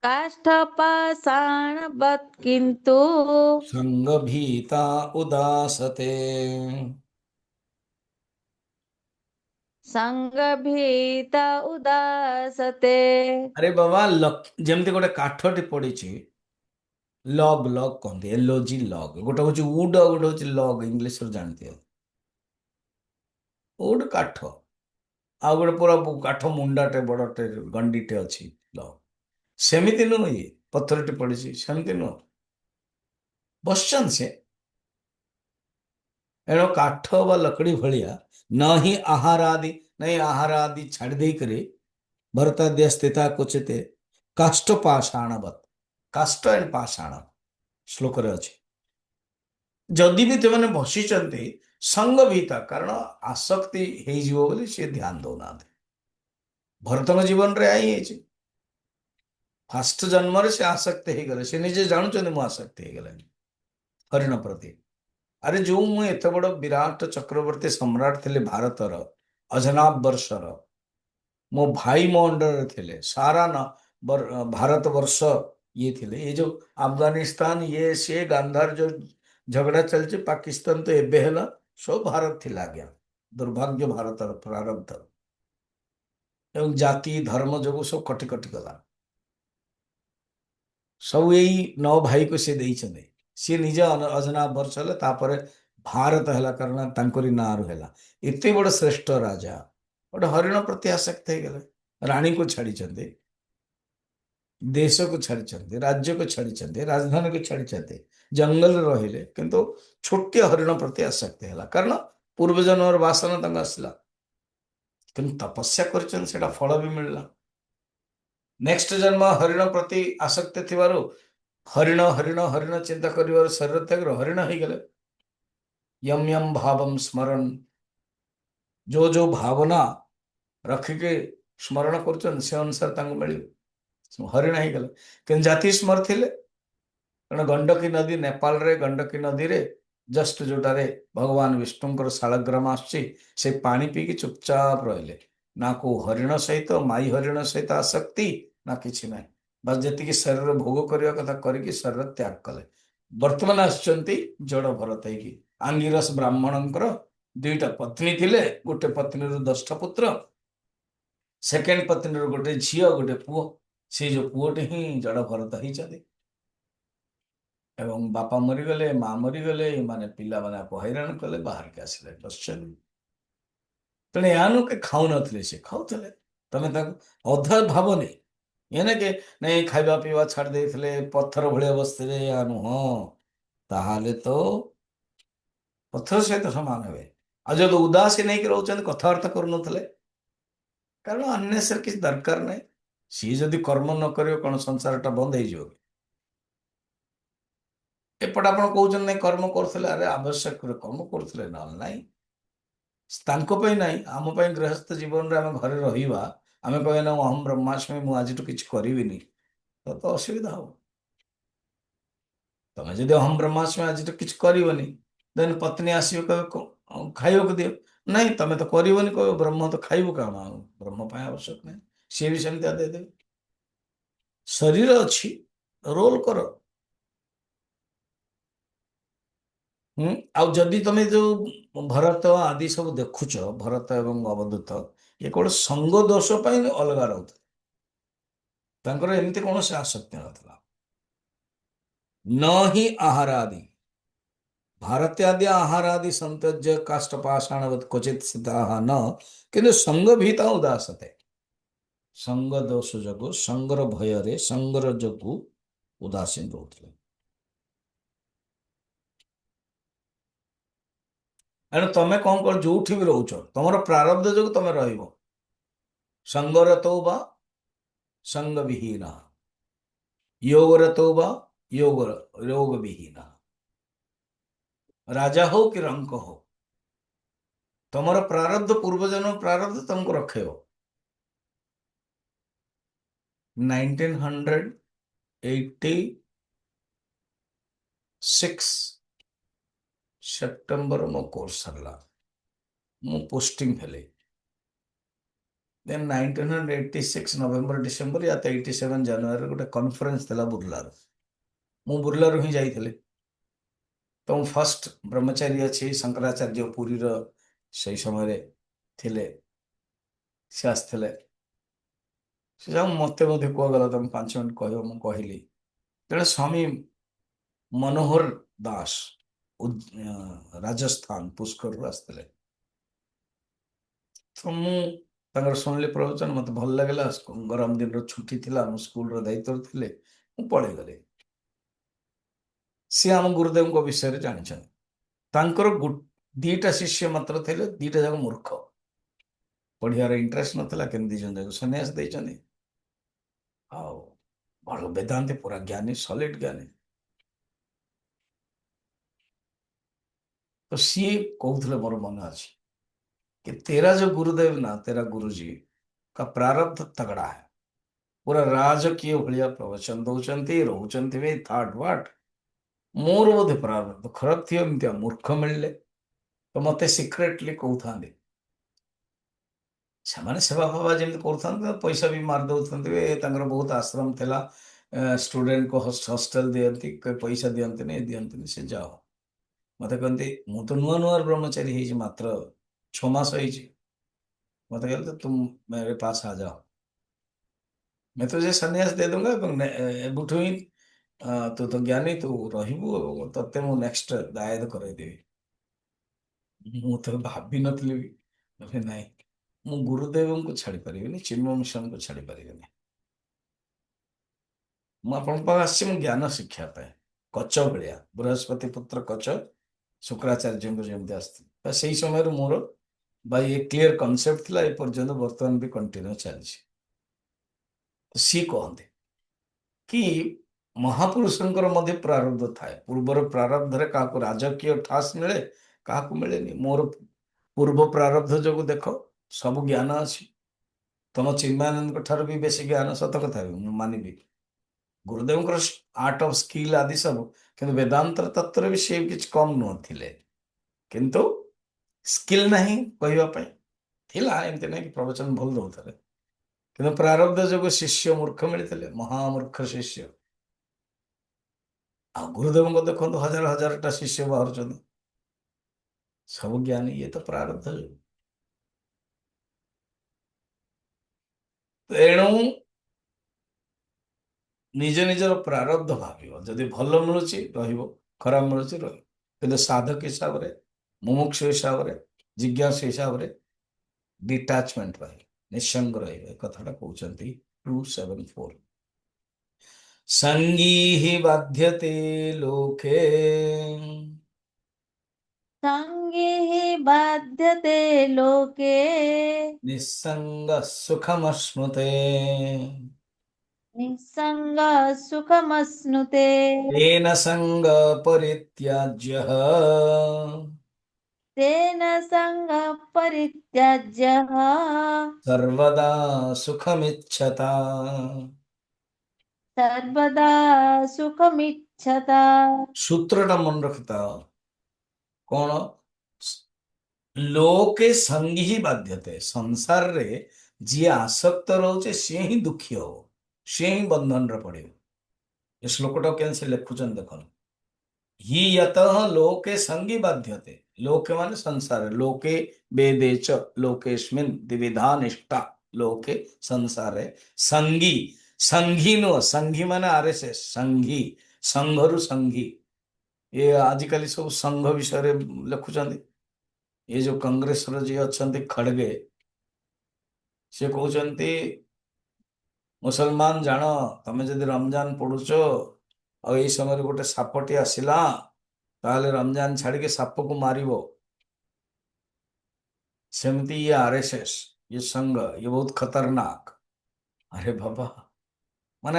काष्ठपाषाणवत् किन्तु संगभीता उदासते संगभीता उदासते। अरे बाबा ଯେମିତି ଗୋଟେ କାଠଟି ପଡିଛି ଲଗ୍ ଲଗ୍ କହନ୍ତି ଏଲଓଜି ଲଗ୍ ଗୋଟେ ହଉଛି ଉଡ୍ ଆଉ ଗୋଟେ ହଉଛି ଲଗ୍ ଇଂଲିଶରେ ଜାଣିଥିବ ଉଡ୍ କାଠ ଆଉ ଗୋଟେ ପୁରା କାଠ ମୁଣ୍ଡାଟେ ବଡଟେ ଗଣ୍ଡିଟେ ଅଛି ଲଗ୍ ସେମିତି ନୁହଁ ଇଏ ପଥରଟି ପଡିଛି ସେମିତି ନୁହଁ ବସିଛନ୍ତି ସେ ଏଣୁ କାଠ ବା ଲକଡି ଭଳିଆ ନ ହିଁ ଆହାର ଆଦି ନାଇଁ ଆହାର ଆଦି ଛାଡ଼ି ଦେଇକରି ଭରତାଦ୍ୟ ସ୍ଥିତା କ୍ୱଚିତେ କାଷ୍ଠ ପାଷାଣବତ୍ କାଷ୍ଠ ଏଣ୍ଡ ପାଷାଣ ଶ୍ଲୋକରେ ଅଛି ଯଦି ବି ସେମାନେ ବସିଛନ୍ତି ସଙ୍ଗ ଭିତା କାରଣ ଆସକ୍ତି ହେଇଯିବ ବୋଲି ସେ ଧ୍ୟାନ ଦଉନାହାନ୍ତି ଭରତଙ୍କ ଜୀବନରେ ଏହା ହିଁ ହେଇଛି ଫାଷ୍ଟ ଜନ୍ମରେ ସେ ଆସକ୍ତି ହେଇଗଲେ ସେ ନିଜେ ଜାଣୁଛନ୍ତି ମୁଁ ଆସକ୍ତି ହେଇଗଲାଣି ହରିଣ ପ୍ରତି ଆରେ ଯୋଉ ମୁଁ ଏତେ ବଡ ବିରାଟ ଚକ୍ରବର୍ତ୍ତୀ ସମ୍ରାଟ ଥିଲି ଭାରତର ଅଜନାବ ବର୍ଷର ମୋ ଭାଇ ମୋ ଅଣ୍ଡରରେ ଥିଲେ ସାରା ଭାରତ ବର୍ଷ ଇଏ ଥିଲେ ଏ ଯୋଉ ଆଫଗାନିସ୍ତାନ ଇଏ ସିଏ ଗାନ୍ଧାର ଯୋଉ ଝଗଡା ଚାଲିଛି ପାକିସ୍ତାନ ତ ଏବେ ହେଲା ସବୁ ଭାରତ ଥିଲା ଆଜ୍ଞା ଦୁର୍ଭାଗ୍ୟ ଭାରତର ପ୍ରାରବ୍ଧ ଏବଂ ଜାତି ଧର୍ମ ଯୋଗୁଁ ସବୁ କଟି କଟି ଗଲା ସବୁ ଏଇ 9 ଭାଇକୁ ସେ ଦେଇଛନ୍ତି ସିଏ ନିଜ ଅଜନାବ ବର୍ଷ ହେଲେ ତାପରେ ଭାରତ ହେଲା କାରଣ ତାଙ୍କରି ନାଁରୁ ହେଲା ଏତେ ବଡ ଶ୍ରେଷ୍ଠ ରାଜା ଗୋଟେ ହରିଣ ପ୍ରତି ଆସକ୍ତ ହେଇଗଲେ ରାଣୀକୁ ଛାଡିଛନ୍ତି ଦେଶକୁ ଛାଡିଛନ୍ତି ରାଜ୍ୟକୁ ଛାଡିଛନ୍ତି ରାଜଧାନୀକୁ ଛାଡିଛନ୍ତି ଜଙ୍ଗଲରେ ରହିଲେ କିନ୍ତୁ ଛୋଟିଆ ହରିଣ ପ୍ରତି ଆସକ୍ତି ହେଲା କାରଣ ପୂର୍ବଜନ୍ମର ବାସନା ତାଙ୍କୁ ଆସିଲା କିନ୍ତୁ ତପସ୍ୟା କରିଛନ୍ତି ସେଟା ଫଳ ବି ମିଳିଲା ନେକ୍ସଟ ଜନ୍ମ ହରିଣ ପ୍ରତି ଆସକ୍ତି ଥିବାରୁ ହରିଣ ହରିଣ ହରିଣ ଚିନ୍ତା କରିବାରୁ ଶରୀର ତ୍ୟାଗରୁ ହରିଣ ହେଇଗଲେ ୟମ୍ ୟମ୍ ଭାବମ୍ ସ୍ମରଣ ଯୋଉ ଭାବନା ରଖିକି ସ୍ମରଣ କରୁଛନ୍ତି ସେ ଅନୁସାରେ ତାଙ୍କୁ ମିଳିବ ହରିଣ ହେଇଗଲେ କିନ୍ତୁ ଜାତି ସ୍ମର ଥିଲେ କାରଣ ଗଣ୍ଡକୀ ନଦୀ ନେପାଳରେ ଗଣ୍ଡକୀ ନଦୀରେ ଜଷ୍ଟ ଯୋଉଟାରେ ଭଗବାନ ବିଷ୍ଣୁଙ୍କର ଶାଳଗ୍ରାମ ଆସୁଛି ସେ ପାଣି ପିଇକି ଚୁପଚାପ ରହିଲେ ନା କୋଉ ହରିଣ ସହିତ ମାଇ ହରିଣ ସହିତ ଆସକ୍ତି ନା କିଛି ନାହିଁ ବାସ୍ ଯେତିକି ଶରୀର ଭୋଗ କରିବା କଥା କରିକି ଶରୀର ତ୍ୟାଗ କଲେ ବର୍ତ୍ତମାନ ଆସୁଛନ୍ତି ଜଡ ଭରତ ହେଇକି ଆଙ୍ଗିରସ ବ୍ରାହ୍ମଣଙ୍କର 2ଟା ପତ୍ନୀ ଥିଲେ ଗୋଟେ ପତ୍ନୀରୁ 10ଟା ପୁତ୍ର ସେକେଣ୍ଡ ପତ୍ନୀର ଗୋଟେ ଝିଅ ଗୋଟେ ପୁଅ ସେ ଯୋଉ ପୁଅଟି ହିଁ ଜଡ ଭରତ ହେଇଛନ୍ତି ଏବଂ ବାପା ମରିଗଲେ ମା ମରିଗଲେ ଏମାନେ ପିଲାମାନେ ଆକୁ ହଇରାଣ କଲେ ବାହାରକୁ ଆସିଲେ ବସିଛନ୍ତି ତେଣୁ ଏହା ନୁହଁ କି ଖାଉନଥିଲେ ସେ ଖାଉଥିଲେ ତମେ ତାକୁ ଅଧା ଭାବନି ଏନେ କି ନାଇଁ ଖାଇବା ପିଇବା ଛାଡି ଦେଇଥିଲେ ପଥର ଭଳିଆ ବସିଥିଲେ ଏହା ନୁହଁ ତାହେଲେ ତ ପଥର ସହିତ ସମାନ ହେବେ ଆଉ ଯଦି ଉଦାସୀନ ହେଇକି ରହୁଛନ୍ତି କଥାବାର୍ତ୍ତା କରୁନଥିଲେ କାରଣ ଅନ୍ୟସର କିଛି ଦରକାର ନାହିଁ ସିଏ ଯଦି କର୍ମ ନ କରିବ କଣ ସଂସାରଟା ବନ୍ଦ ହେଇଯିବ ଏପଟେ ଆପଣ କହୁଛନ୍ତି ନାଇଁ କର୍ମ କରୁଥିଲେ ଆରେ ଆବଶ୍ୟକ କର୍ମ କରୁଥିଲେ ନହେଲେ ନାଇଁ ତାଙ୍କ ପାଇଁ ନାହିଁ ଆମ ପାଇଁ ଗୃହସ୍ଥ ଜୀବନରେ ଆମେ ଘରେ ରହିବା ଆମେ କହିବା ନା ଅହମ୍ ବ୍ରହ୍ମାସ୍ମି ମୁଁ ଆଜିଠୁ କିଛି କରିବିନି ତ ଅସୁବିଧା ହବ ତମେ ଯଦି ଅହମ୍ ବ୍ରହ୍ମାସ୍ମି ଆଜିଠୁ କିଛି କରିବନି ଦେନ୍ ପତ୍ନୀ ଆସିବ କହିବ ଖାଇବାକୁ ଦିଅ ନାଇଁ ତମେ ତ କରିବନି କହିବ ବ୍ରହ୍ମ ତ ଖାଇବୁ କାରଣ ଆଉ ବ୍ରହ୍ମ ପାଇଁ ଆବଶ୍ୟକ ନାହିଁ ସିଏ ବି ସେମିତି ଦେଇଦେବେ ଶରୀର ଅଛି ରୋଲ କର ଆଉ ଯଦି ତମେ ଯୋଉ ଭରତ ଆଦି ସବୁ ଦେଖୁଛ ଭରତ ଏବଂ ଅବଧୂତ ଇଏ କେବଳ ସଙ୍ଗ ଦୋଷ ପାଇଁ ଅଲଗା ରହୁଥିଲେ। ତାଙ୍କର ଏମିତି କୌଣସି ଆସକ୍ତି ନଥିଲା। न हि आहारादि भारत्यादि आहारादि संत्यज्य काष्ठपाषाणवत् क्वचित् स्थिताः न କିନ୍ତୁ ସଙ୍ଗ ଭୀତା ଉଦାସତେ। ସଙ୍ଗ ଦୋଷ ଯୋଗୁ, ସଙ୍ଗର ଭୟରେ, ସଙ୍ଗର ଯୋଗୁ ଉଦାସୀନ ରହୁଥିଲେ। ଏଣୁ ତମେ କଣ କର, ଯୋଉଠି ବି ରହୁଛ ତମର ପ୍ରାରବ୍ଧ ଯୋଗୁ ତମେ ରହିବ। ସଙ୍ଗରତୋ ବା ସଙ୍ଗ ବିହୀନ, ଯୋଗରତୋ ବା ରୋଗ ବିହୀନ। ରାଜା ହଉ କି ରଙ୍କ ହଉ, ତମର ପ୍ରାରବ୍ଧ, ପୂର୍ବଜନ୍ମ ପ୍ରାରବ୍ଧ ତମକୁ ରଖେଇବ। 1986 ସେପ୍ଟେମ୍ବର ମୋ କୋର୍ସ ସରିଲା, ମୁଁ ପୋଷ୍ଟିଂ ହେଲି। ଦେନ୍ 1986 ନଭେମ୍ବର ଡିସେମ୍ବର ୟା ତ 87 ଜାନୁଆରୀରେ ଗୋଟେ କନଫରେନ୍ସ ଥିଲା ବୁର୍ଲାରୁ। ମୁଁ ବୁର୍ଲାରୁ ହିଁ ଯାଇଥିଲି। ତ ମୁଁ ଫାର୍ଷ୍ଟ ବ୍ରହ୍ମଚାରୀ ଅଛି ଶଙ୍କରାଚାର୍ଯ୍ୟ ପୁରୀର ସେଇ ସମୟରେ ଥିଲେ, ସେ ଆସିଥିଲେ। ସେ ଯାଉ ମତେ ମଧ୍ୟ କୁହାଗଲା ତମେ 5 ମିନିଟ୍ କହିବ, ମୁଁ କହିଲି। ତେଣୁ ସ୍ୱାମୀ ମନୋହର ଦାସ ରାଜସ୍ଥାନ ପୁଷ୍କରରୁ ଆସିଥିଲେ। ତ ମୁଁ ତାଙ୍କର ଶୁଣିଲି ପ୍ରବଚନ, ମତେ ଭଲ ଲାଗିଲା। ଗରମ ଦିନର ଛୁଟି ଥିଲା, ମୁଁ ସ୍କୁଲର ଦାୟିତ୍ୱରେ ଥିଲେ, ମୁଁ ପଳେଇଗଲି। ସିଏ ଆମ ଗୁରୁଦେବଙ୍କ ବିଷୟରେ ଜାଣିଛନ୍ତି। ତାଙ୍କର ଦିଟା ଶିଷ୍ୟ ମାତ୍ର ଥିଲେ, ଦିଟା ଯାକ ମୂର୍ଖ, ପଢିବାର ଇଣ୍ଟରେଷ୍ଟ ନଥିଲା, କିନ୍ତୁ 2 ଜଣ ଯାକ ସନ୍ନ୍ୟାସ ଦେଇଛନ୍ତି। ଆଉ ଭଲ ବେଦାନ୍ତି, ପୁରା ଜ୍ଞାନୀ, ସଲିଡ ଜ୍ଞାନୀ। तो सी कहते मोर मन अच्छे कि तेरा जो गुरुदेव ना, तेरा गुरुजी का प्रारब्ध तगड़ा है। पूरा राजकीय भाया प्रवचन दौरान रोचंती भी थाट वाट। मोर बोधे प्रारब्ध खराब थी, एमती मूर्ख मिलले तो मत सिक्रेटली कहते से सेवा फावा जमी कर पैसा भी मार दौरान। बहुत आश्रम थिला, स्टूडेंट को हॉस्टल दियंती, पैसा दियंती नहीं दियंती से जाओ। मत कहते मु तो नुआ नुआ ब्रह्मचारी है, मात्र 6 मास है। मत कहते तुम मेरे पास आ जाओ, मैं तुझे सन्यास दे दूंगा। एबुठू ही तू तो ज्ञानी, तू रही ते मु नेक्स्ट दायद करदेवी। मु तो भाभी नी ना, मु गुरुदेव को छाड़ी पारि, चिन्मय मिशन को छाड़ी पारि। मुझे ज्ञान शिक्षा कच भाया बृहस्पति पुत्र कच शुक्राचार्य को जमी आसती से समय मोर भाई ये क्लीयर कॉन्सेप्ट थिला, एपर्यंत बर्तमान भी कंटिन्यू चलती। सी कहते कि महापुरुषंकर मध्य प्रारब्ध थाए, पूर्वर प्रारब्ध रे काको राजकीय ठास मिले, काको मिलेनी। मोर पूर्व प्रारब्ध जो देख सब ज्ञान अच्छी, तुम चिन्मयानंद ठार भी बेसी ज्ञान, सत कथा मानवी। गुरुदेव आर्ट ऑफ स्किल आदि सब, किंतु वेदांत तत्व भी सी किछ कम नुथिले, किंतु स्किल नहीं कहवाई थिला। एमती नहीं कि प्रवचन भल दौते, किंतु प्रारब्ध जो शिष्य मूर्ख मिलते, महामूर्ख शिष्य। आ गुरुदेव को देखो हजार हजार शिष्य बाहर, सब ज्ञानी, ये तो प्रारब्ध जो। तेणु निज निजर प्रारब्ध भाव, जदि भल मिलूँ खराब मिलूँ, साधक हिसाब से, मुमुक्षु हिसाब से, जिज्ञासु हिसाब से डिटाचमेंट रही, निसंग रही कथाटा कहते 274। संगी ही बाध्यते लोके, संगे बाध्यते लोके, निस्संग सुखमश्नुते, निस्संग सुखमश्नुते। तेन संग परित्याज्यः तेन संग परित्याज्यः सर्वदा सुखमिच्छता। सर्वदा सुखमिच्छता। सूत्रटा मन रखता कौन, लोके संगी ही बाध्यते, संसार रे जी आसक्त रोचे सी ही दुखी हो, सी ही बंधन रे पड़े। ये श्लोकटा के लिखुचन देख, ही यतः लोके संगी बाध्यते, लोके माने संसार, लोके वेदे च लोकेस्मिन् द्विविधा निष्ठा, लोके संसारे संगी, संघी नो संघी माने आरएसएस, संघी संघरु संघी, ये आजिकाली सब संघ विषय लिखुଛନ୍ତି। ये जो कांग्रेस रो जी अछंती खड़गे, से कहउଛନ୍ତି मुसलमान जान, तमे जदि रमजान पढ़ुଛ ଆଉ ଏଇ ସମୟରେ ଗୋଟେ ସାପଟି ଆସିଲା, ତାହେଲେ ରମଜାନ ଛାଡିକି ସାପକୁ ମାରିବ। ସେମିତି ये आरएसएस, ये संघ, ये बहुत खतरनाक। अरे बाबा, ମାନେ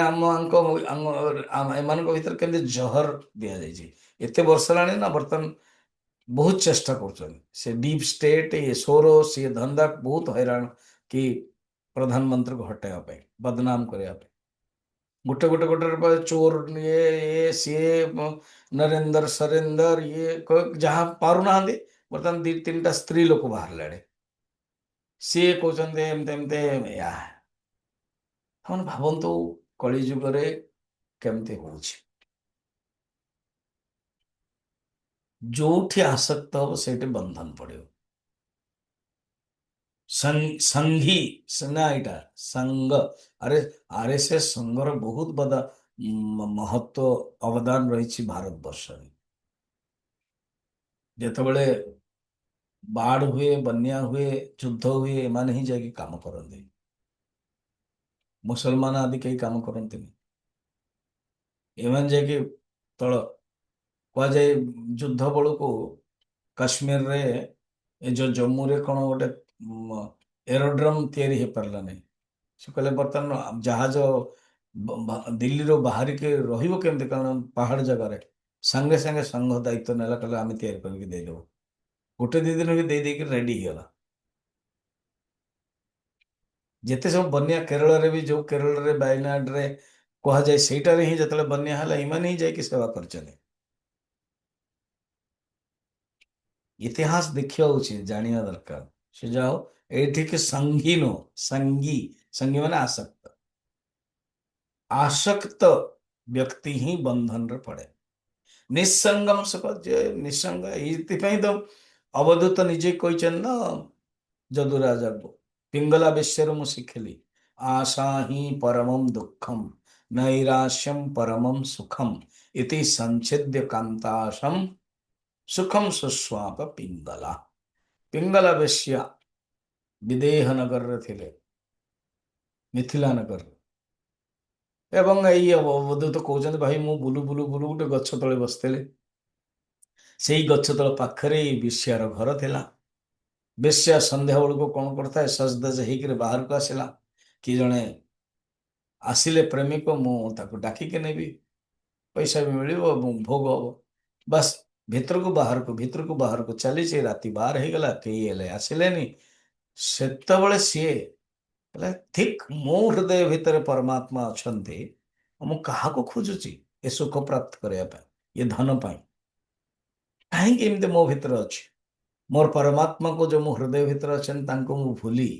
ଏମାନଙ୍କ ଭିତରେ କେମିତି ଜହର ଦିଆଯାଇଛି। ଏତେ ବର୍ଷ ହେଲାଣି ନା, ବର୍ତ୍ତମାନ ବହୁତ ଚେଷ୍ଟା କରୁଛନ୍ତି ସେ ଡିପ୍ ଷ୍ଟେଟ୍, ये सोरोस, ये धंधा ବହୁତ ହଇରାଣ କି ପ୍ରଧାନମନ୍ତ୍ରୀକୁ ହଟାଇବା ପାଇଁ, ବଦନାମ କରିବା ପାଇଁ। ଗୋଟେ ଚୋର, ଇଏ ସିଏ ନରେନ୍ଦ୍ର ସରେନ୍ଦର, ଯାହା ପାରୁନାହାନ୍ତି, ବର୍ତ୍ତମାନ ଦି ତିନିଟା ସ୍ତ୍ରୀ ଲୋକ ବାହାରିଲାଣି, ସିଏ କହୁଛନ୍ତି ଏମିତି ଏମିତି। ଆପଣ ଭାବନ୍ତୁ କଳି ଯୁଗରେ କେମିତି ହଉଛି। ଯୋଉଠି ଆସକ୍ତ ହବ ସେଇଠି ବନ୍ଧନ ପଡିବ। ସଂଘୀ ନା ଏଇଟା ସଂଘ, ଆରେ ଆରଏସଏସ୍ ସଂଘର ବହୁତ ବଡ ମହତ୍ଵ ଅବଦାନ ରହିଛି ଭାରତ ବର୍ଷରେ। ଯେତେବେଳେ ବାଢ ହୁଏ, ବନ୍ୟା ହୁଏ, ଯୁଦ୍ଧ ହୁଏ, ଏମାନେ ହିଁ ଯାଇକି କାମ କରନ୍ତି। ମୁସଲମାନ ଆଦି କେହି କାମ କରନ୍ତିନି। ଏମାନେ ଯାଇକି ତଳ, କୁହାଯାଏ ଯୁଦ୍ଧ ବେଳକୁ କାଶ୍ମୀରରେ, ଏ ଯୋଉ ଜମ୍ମୁରେ କଣ ଗୋଟେ ଏରୋଡ୍ରମ ତିଆରି ହେଇପାରିଲାନି। ସେ କହିଲେ ବର୍ତ୍ତମାନ ଜାହାଜ ଦିଲ୍ଲୀରୁ ବାହାରିକି ରହିବ କେମିତି, କାରଣ ପାହାଡ ଜାଗାରେ। ସାଙ୍ଗେ ସାଙ୍ଗେ ସଂଘ ଦାୟିତ୍ୱ ନେଲା, କହିଲେ ଆମେ ତିଆରି କରିକି ଦେଇଦେବୁ। ଗୋଟେ ଦି ଦିନ ବି ଦେଇକି ରେଡି ହେଇଗଲା। ଯେତେ ସବୁ ବନ୍ୟା କେରଳରେ ବି, ଯୋଉ କେରଳରେ ବାୟନାଡରେ କୁହାଯାଏ, ସେଇଟାରେ ହିଁ ଯେତେବେଳେ ବନ୍ୟା ହେଲା, ଏମାନେ ହିଁ ଯାଇକି ସେବା କରିଛନ୍ତି। ଇତିହାସ ଦେଖିବା ଉଚିତ, ଜାଣିବା ଦରକାର। ସେ ଯାଉ ଏଇଠିକି ସଂଘୀ ନୁହଁ, ସଂଗୀ, ସଂଗୀ ମାନେ ଆସକ୍ତ। ଆସକ୍ତ ବ୍ୟକ୍ତି ହିଁ ବନ୍ଧନରେ ପଡେ। ନିଃସଙ୍ଗମ ସୁଖ, ଯେ ନିଃସଙ୍ଗ, ଏଇଥିପାଇଁ ତ ଅବଧୂତ ନିଜେ କହିଛନ୍ତି ନା ଯଦୁରାଜାକୁ, ପିଙ୍ଗଲା ବେଶ୍ୟରୁ ମୁଁ ଶିଖିଲି, ଆଶା ହିଁ ପରମం ଦୁଃଖం, ନୈରାଶ୍ୟಂ ପରମం ସୁଖం, ଇତି ସଂଚ୍ଛେଦ୍ୟ କାନ୍ତାଶମ୍ ସୁଖମ ସୁସ୍ୱାପ ପିଙ୍ଗଲା। ପିଙ୍ଗଲା ବେଶ୍ୟା ବିଦେହ ନଗରରେ ଥିଲେ, ମିଥିଲା ନଗରରେ। ଏବଂ ଏଇ ଅବଧୂତ କହୁଛନ୍ତି, ଭାଇ ମୁଁ ବୁଲୁ ବୁଲୁ ବୁଲୁ ଗୋଟେ ଗଛ ତଳେ ବସିଥିଲି, ସେଇ ଗଛ ତଳ ପାଖରେ ଏଇ ବେଶ୍ୟାର ଘର ଥିଲା। ବେଶ୍ୟା ସନ୍ଧ୍ୟା ବେଳକୁ କଣ କରିଥାଏ, ସଜଦଜ ହେଇକିରି ବାହାରକୁ ଆସିଲା। କି ଜଣେ ଆସିଲେ ପ୍ରେମିକ, ମୁଁ ତାକୁ ଡାକିକି ନେବି, ପଇସା ବି ମିଳିବ ଏବଂ ଭୋଗ ହବ। ବାସ୍ ଭିତରକୁ ବାହାରକୁ ଚାଲିଛି। ରାତି 12 ହେଇଗଲା, କେହି ହେଲେ ଆସିଲେନି। ସେତେବେଳେ ସିଏ କହିଲା, ଠିକ ମୋ ହୃଦୟ ଭିତରେ ପରମାତ୍ମା ଅଛନ୍ତି, ମୁଁ କାହାକୁ ଖୋଜୁଛି ଏ ସୁଖ ପ୍ରାପ୍ତ କରିବା ପାଇଁ, ଏ ଧନ ପାଇଁ? କାହିଁକି ଏମିତି ମୋ ଭିତରେ ଅଛି? ମୋର ପରମାତ୍ମାକୁ ଯୋଉ ମୋ ହୃଦୟ ଭିତରେ ଅଛନ୍ତି, ତାଙ୍କୁ ମୁଁ ଭୁଲି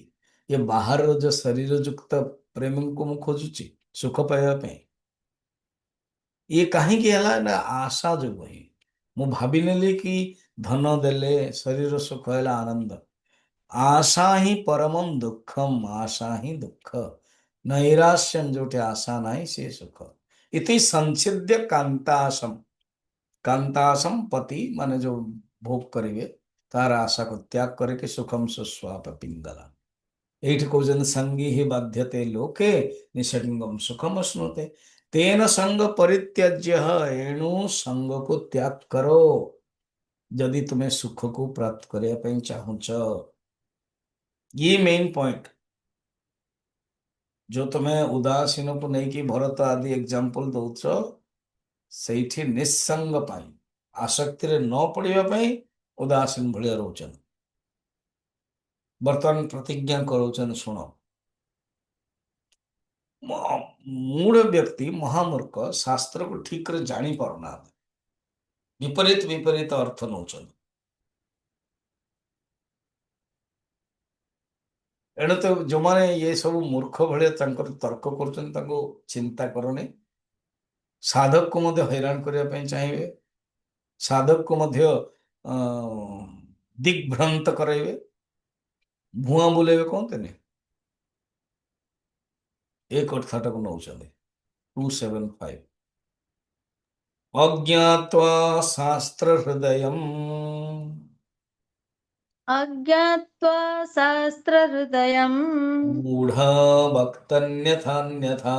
ଏ ବାହାରର ଯୋଉ ଶରୀର ଯୁକ୍ତ ପ୍ରେମୀଙ୍କୁ ମୁଁ ଖୋଜୁଛି ସୁଖ ପାଇବା ପାଇଁ। ଇଏ କାହିଁକି ହେଲା ନା, ଆଶା ଯୋଗୁଁ ହିଁ। ମୁଁ ଭାବିନେଲି କି ଧନ ଦେଲେ ଶରୀର ସୁଖ ହେଲା ଆନନ୍ଦ। ଆଶା ହିଁ ପରମం ଦୁଃଖମ, ଆଶା ହିଁ ଦୁଃଖ। ନୈରାଶ୍ୟମ, ଯୋଉଠି ଆଶା ନାହିଁ ସେ ସୁଖ। ଇତି ସଂଚ୍ଛେଦ୍ୟ କାନ୍ତାଶମ, କାନ୍ତାଶମ ପତି ମାନେ ଯୋଉ ଭୋଗ କରିବେ, ତାର ଆଶାକୁ ତ୍ୟାଗ କରିକି ସୁଖମ ସୁସ୍ୱାପ ପିଙ୍ଗଲା। ଏଇଠି କହୁଛନ୍ତି ସଂଗୀ ହି ବାଧ୍ୟତେ ଲୋକେ ନିସଙ୍ଗମ ସୁଖମ ଅଶ୍ନୁତେ, ତେନ ସଙ୍ଗ ପରିତ୍ୟଜ୍ୟ, ଏଣୁ ସଙ୍ଗକୁ ତ୍ୟାଗ କର ଯଦି ତୁମେ ସୁଖକୁ ପ୍ରାପ୍ତ କରିବା ପାଇଁ ଚାହୁଁଛ। ये मेन पॉइंट जो तुम्हें उदासीन को नहीं कि भरत आदि एग्जांपल दौच, ସେଇଠି ନିଃସଙ୍ଗ ପାଇଁ, ଆସକ୍ତିରେ ନ ପଡିବା ପାଇଁ ଉଦାସୀନ ଭଳିଆ ରହୁଛନ୍ତି। ବର୍ତ୍ତମାନ ପ୍ରତିଜ୍ଞା କରାଉଛନ୍ତି, ଶୁଣ, ମୂଳ ବ୍ୟକ୍ତି ମହାମୂର୍ଖ ଶାସ୍ତ୍ରକୁ ଠିକରେ ଜାଣି ପାରୁନାହାନ୍ତି, ବିପରୀତ ବିପରୀତ ଅର୍ଥ ନଉଛନ୍ତି। ଏଣୁ ତ ଯୋଉମାନେ ଇଏ ସବୁ ମୂର୍ଖ ଭଳିଆ ତାଙ୍କର ତର୍କ କରୁଛନ୍ତି, ତାଙ୍କୁ ଚିନ୍ତା କରନି। ସାଧକକୁ ମଧ୍ୟ ହଇରାଣ କରିବା ପାଇଁ ଚାହିଁବେ, ସାଧକକୁ ମଧ୍ୟ ଦିଗ୍ଭ୍ରାନ୍ତ କରାଇବେ, ଭୁଆଁ ବୁଲେଇବେ, କହନ୍ତିନି, ଏ କଥାଟାକୁ ନଉଛନ୍ତି 275। ଅଜ୍ଞାତ୍ୱା ଶାସ୍ତ୍ର ହୃଦୟମ୍ अज्ञात्वा शास्त्रहृदयम् मूढ़ वक्तन्यथान्यथा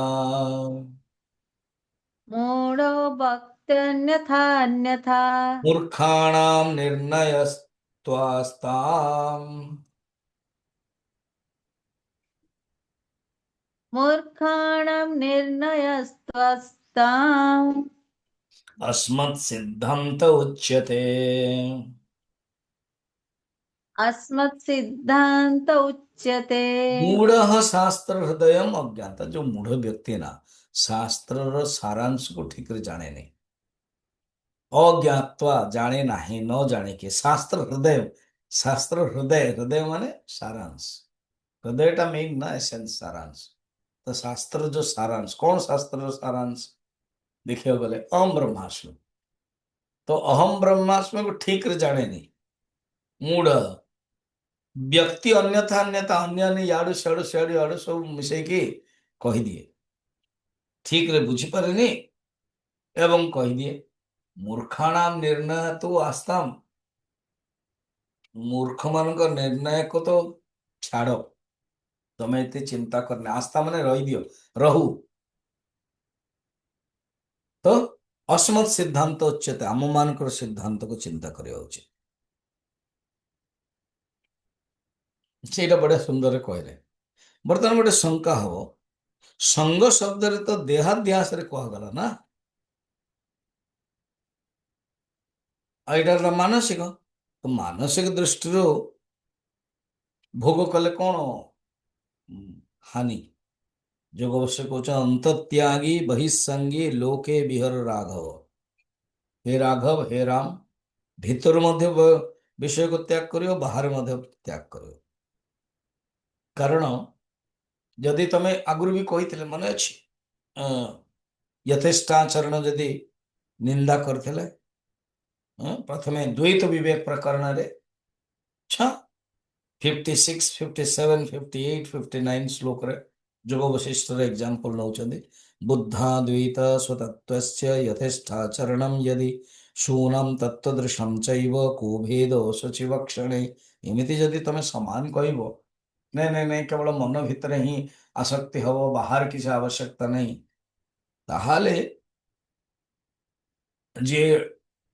मूढो भक्त्यन्यथान्यथा मूर्खाणाम निर्णयस्त्वास्ताम मूर्खाणां निर्णयस्त्वस्ताम् अस्मत् सिद्धांत उच्यते। अस्मत्सिद्धान्त उच्यते। मूढ़ शास्त्र हृदय अज्ञाता, जो मूढ़ व्यक्ति है ना, शास्त्र सारांश को ठीक रे जाने नहीं, अज्ञात्वा जाने नहीं, न जाने के, शास्त्र हृदय, शास्त्र हृदय, हृदय माने सारांश, हृदयटा मेन ना एसेंस सारांश। तो शास्त्र जो सारांश, कौन शास्त्र सारांश देखिए बोले अहम ब्रह्मास्मि, तो अहम ब्रह्मास्मि को ठीक रे जाने नहीं मूढ़ व्यक्ति, अन्यथा अन्यथा अन्य याडू सियाडू सियाडू याडू सब मिसेकी कहीदिए, ठीक रे बुझीपारेनि एवं कहीदिए। मूर्खाणाम निर्णय तो आस्ताम, मूर्ख मान निर्णय को तो छाड़, तमें एते चिंता करने, आस्था माने रही दियो, रहू। तो अस्मत् सिद्धांत उच्यते, आम मानकर सिद्धांत को चिंता करिया उचित। ସେଇଟା ବଢିଆ ସୁନ୍ଦର କହିଲେ। ବର୍ତ୍ତମାନ ଗୋଟେ ଶଙ୍କା ହବ, ସଙ୍ଗ ଶବ୍ଦରେ ତ ଦେହାଧ୍ୟାସରେ କୁହାଗଲା ନା, ଆଉ ଏଇଟା ହେଲା ମାନସିକ, ତ ମାନସିକ ଦୃଷ୍ଟିରୁ ଭୋଗ କଲେ କଣ ହାନି? ଯୋଗ ଅବଶ୍ୟ କହୁଛ ଅନ୍ତତ୍ୟାଗୀ ବହିଃସଙ୍ଗୀ ଲୋକେ ବିହର ରାଘବ, ହେ ରାଘବ ହେ ରାମ, ଭିତରୁ ମଧ୍ୟ ବିଷୟକୁ ତ୍ୟାଗ କରିବ, ବାହାରେ ମଧ୍ୟ ତ୍ୟାଗ କରିବ। କାରଣ ଯଦି ତମେ ଆଗରୁ ବି କହିଥିଲେ ମନେ ଅଛି, ଯଥେଷ୍ଟାଚରଣ ଯଦି ନିନ୍ଦା କରିଥିଲେ, ପ୍ରଥମେ ଦ୍ୱୈତ ବିବେକ ପ୍ରକରଣରେ 56, 57, 58, 59 ଶ୍ଲୋକରେ ଯୋଗ ବଶିଷ୍ଠର ଏକ୍ଜାମ୍ପଲ ନଉଛନ୍ତି। ବୁଦ୍ଧାଦ୍ୱୈତ ସ୍ୱତତ୍ୱସ୍ୟ ଯଥେଷ୍ଟାଚरणं यदि ଶୂନଂ ତତ୍ତ୍ୱଦୃଶଂ ଚୈବ କୋ ଭେଦ ଶୁଚିବକ୍ଷଣେ, ଏମିତି ଯଦି ତମେ ସମାନ କହିବ, ନାଇଁ ନାଇଁ ନାଇଁ କେବଳ ମନ ଭିତରେ ହିଁ ଆସକ୍ତି ହବ, ବାହାର କିଛି ଆବଶ୍ୟକତା ନାହିଁ, ତାହେଲେ ଯିଏ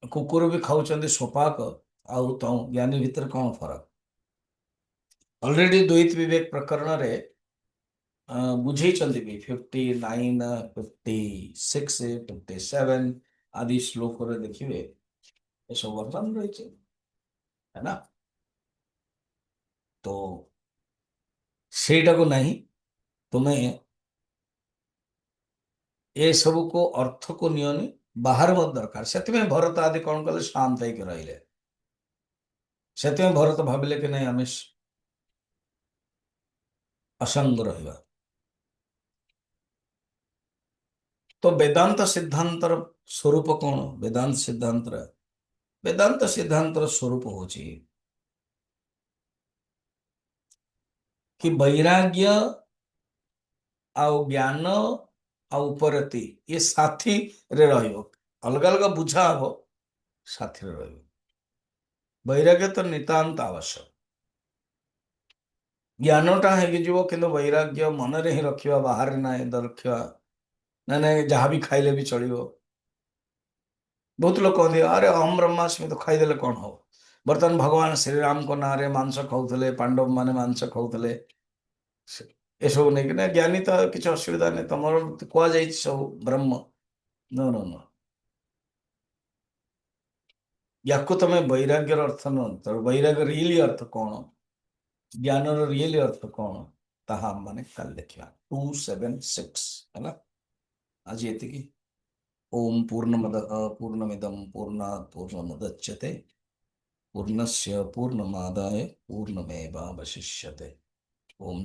କୁକୁର ବି ଖାଉଛନ୍ତି ସୋପାକ ଆଉ ତମ ଜ୍ଞାନୀ ଭିତରେ କଣ ଫରକ? ଅଲରେଡି ଦ୍ୱୈତ ବିବେକ ପ୍ରକରଣରେ ବୁଝେଇଛନ୍ତି ବି 59, 56, 57 ଆଦି ଶ୍ଲୋକରେ ଦେଖିବେ ଏସବୁ ବର୍ତ୍ତମାନ ରହିଛି है ना। तो ସେଇଟାକୁ ନାହିଁ, ତୁମେ ଏସବୁକୁ ଅର୍ଥକୁ ନିଅନି, ବାହାରେ ମଧ୍ୟ ଦରକାର। ସେଥିପାଇଁ ଭରତ ଆଦି କଣ କଲେ, ଶାନ୍ତ ହେଇକି ରହିଲେ। ସେଥିପାଇଁ ଭରତ ଭାବିଲେ କି ନାଇଁ ଆମେ ଅସଙ୍ଗ ରହିବା। ତ ବେଦାନ୍ତ ସିଦ୍ଧାନ୍ତର ସ୍ୱରୂପ କଣ? ବେଦାନ୍ତ ସିଦ୍ଧାନ୍ତର ସ୍ୱରୂପ ହଉଛି କି ବୈରାଗ୍ୟ ଆଉ ଜ୍ଞାନ ଆଉ ଉପରତି ଏ ସାଥିରେ ରହିବ, ଅଲଗା ଅଲଗା ବୁଝା ହବ, ସାଥିରେ ରହିବ। ବୈରାଗ୍ୟ ତ ନିତାନ୍ତ ଆବଶ୍ୟକ। ଜ୍ଞାନଟା ହେଇକି ଯିବ, କିନ୍ତୁ ବୈରାଗ୍ୟ ମନରେ ହିଁ ରଖିବା, ବାହାରେ ନାହିଁ ରଖିବା। ନାଇଁ ନାଇଁ ଯାହା ବି ଖାଇଲେ ବି ଚଳିବ। ବହୁତ ଲୋକ କହନ୍ତି ଆରେ ଅହମ ବ୍ରହ୍ମାସ୍ମି, ତ ଖାଇଦେଲେ କଣ ହବ? ବର୍ତ୍ତମାନ ଭଗବାନ ଶ୍ରୀରାମଙ୍କ ନାଁରେ ମାଂସ ଖାଉଥିଲେ, ପାଣ୍ଡବ ମାନେ ମାଂସ ଖାଉଥିଲେ, ଏସବୁ ନେଇକି ନା ଜ୍ଞାନୀ ତ କିଛି ଅସୁବିଧା ନାହିଁ, ତମର କୁହାଯାଇଛି ସବୁ ବ୍ରହ୍ମ। नो नो नो, ୟାକୁ ତମେ ବୈରାଗ୍ୟର ଅର୍ଥ ନ, ବୈରାଗ୍ୟ ରିଏଲି ଅର୍ଥ କଣ, ଜ୍ଞାନର ରିଏଲି ଅର୍ଥ କଣ, ତାହା ମାନେ କାଲି ଦେଖିବା। 276 ହେଲା। ଆଜି ଏତିକି। ओम पूर्णमदः पूर्णमिदं पूर्णात् पूर्णमुदच्यते पूर्णस्य पूर्णमादाय पूर्णमेवावशिष्यते। ओम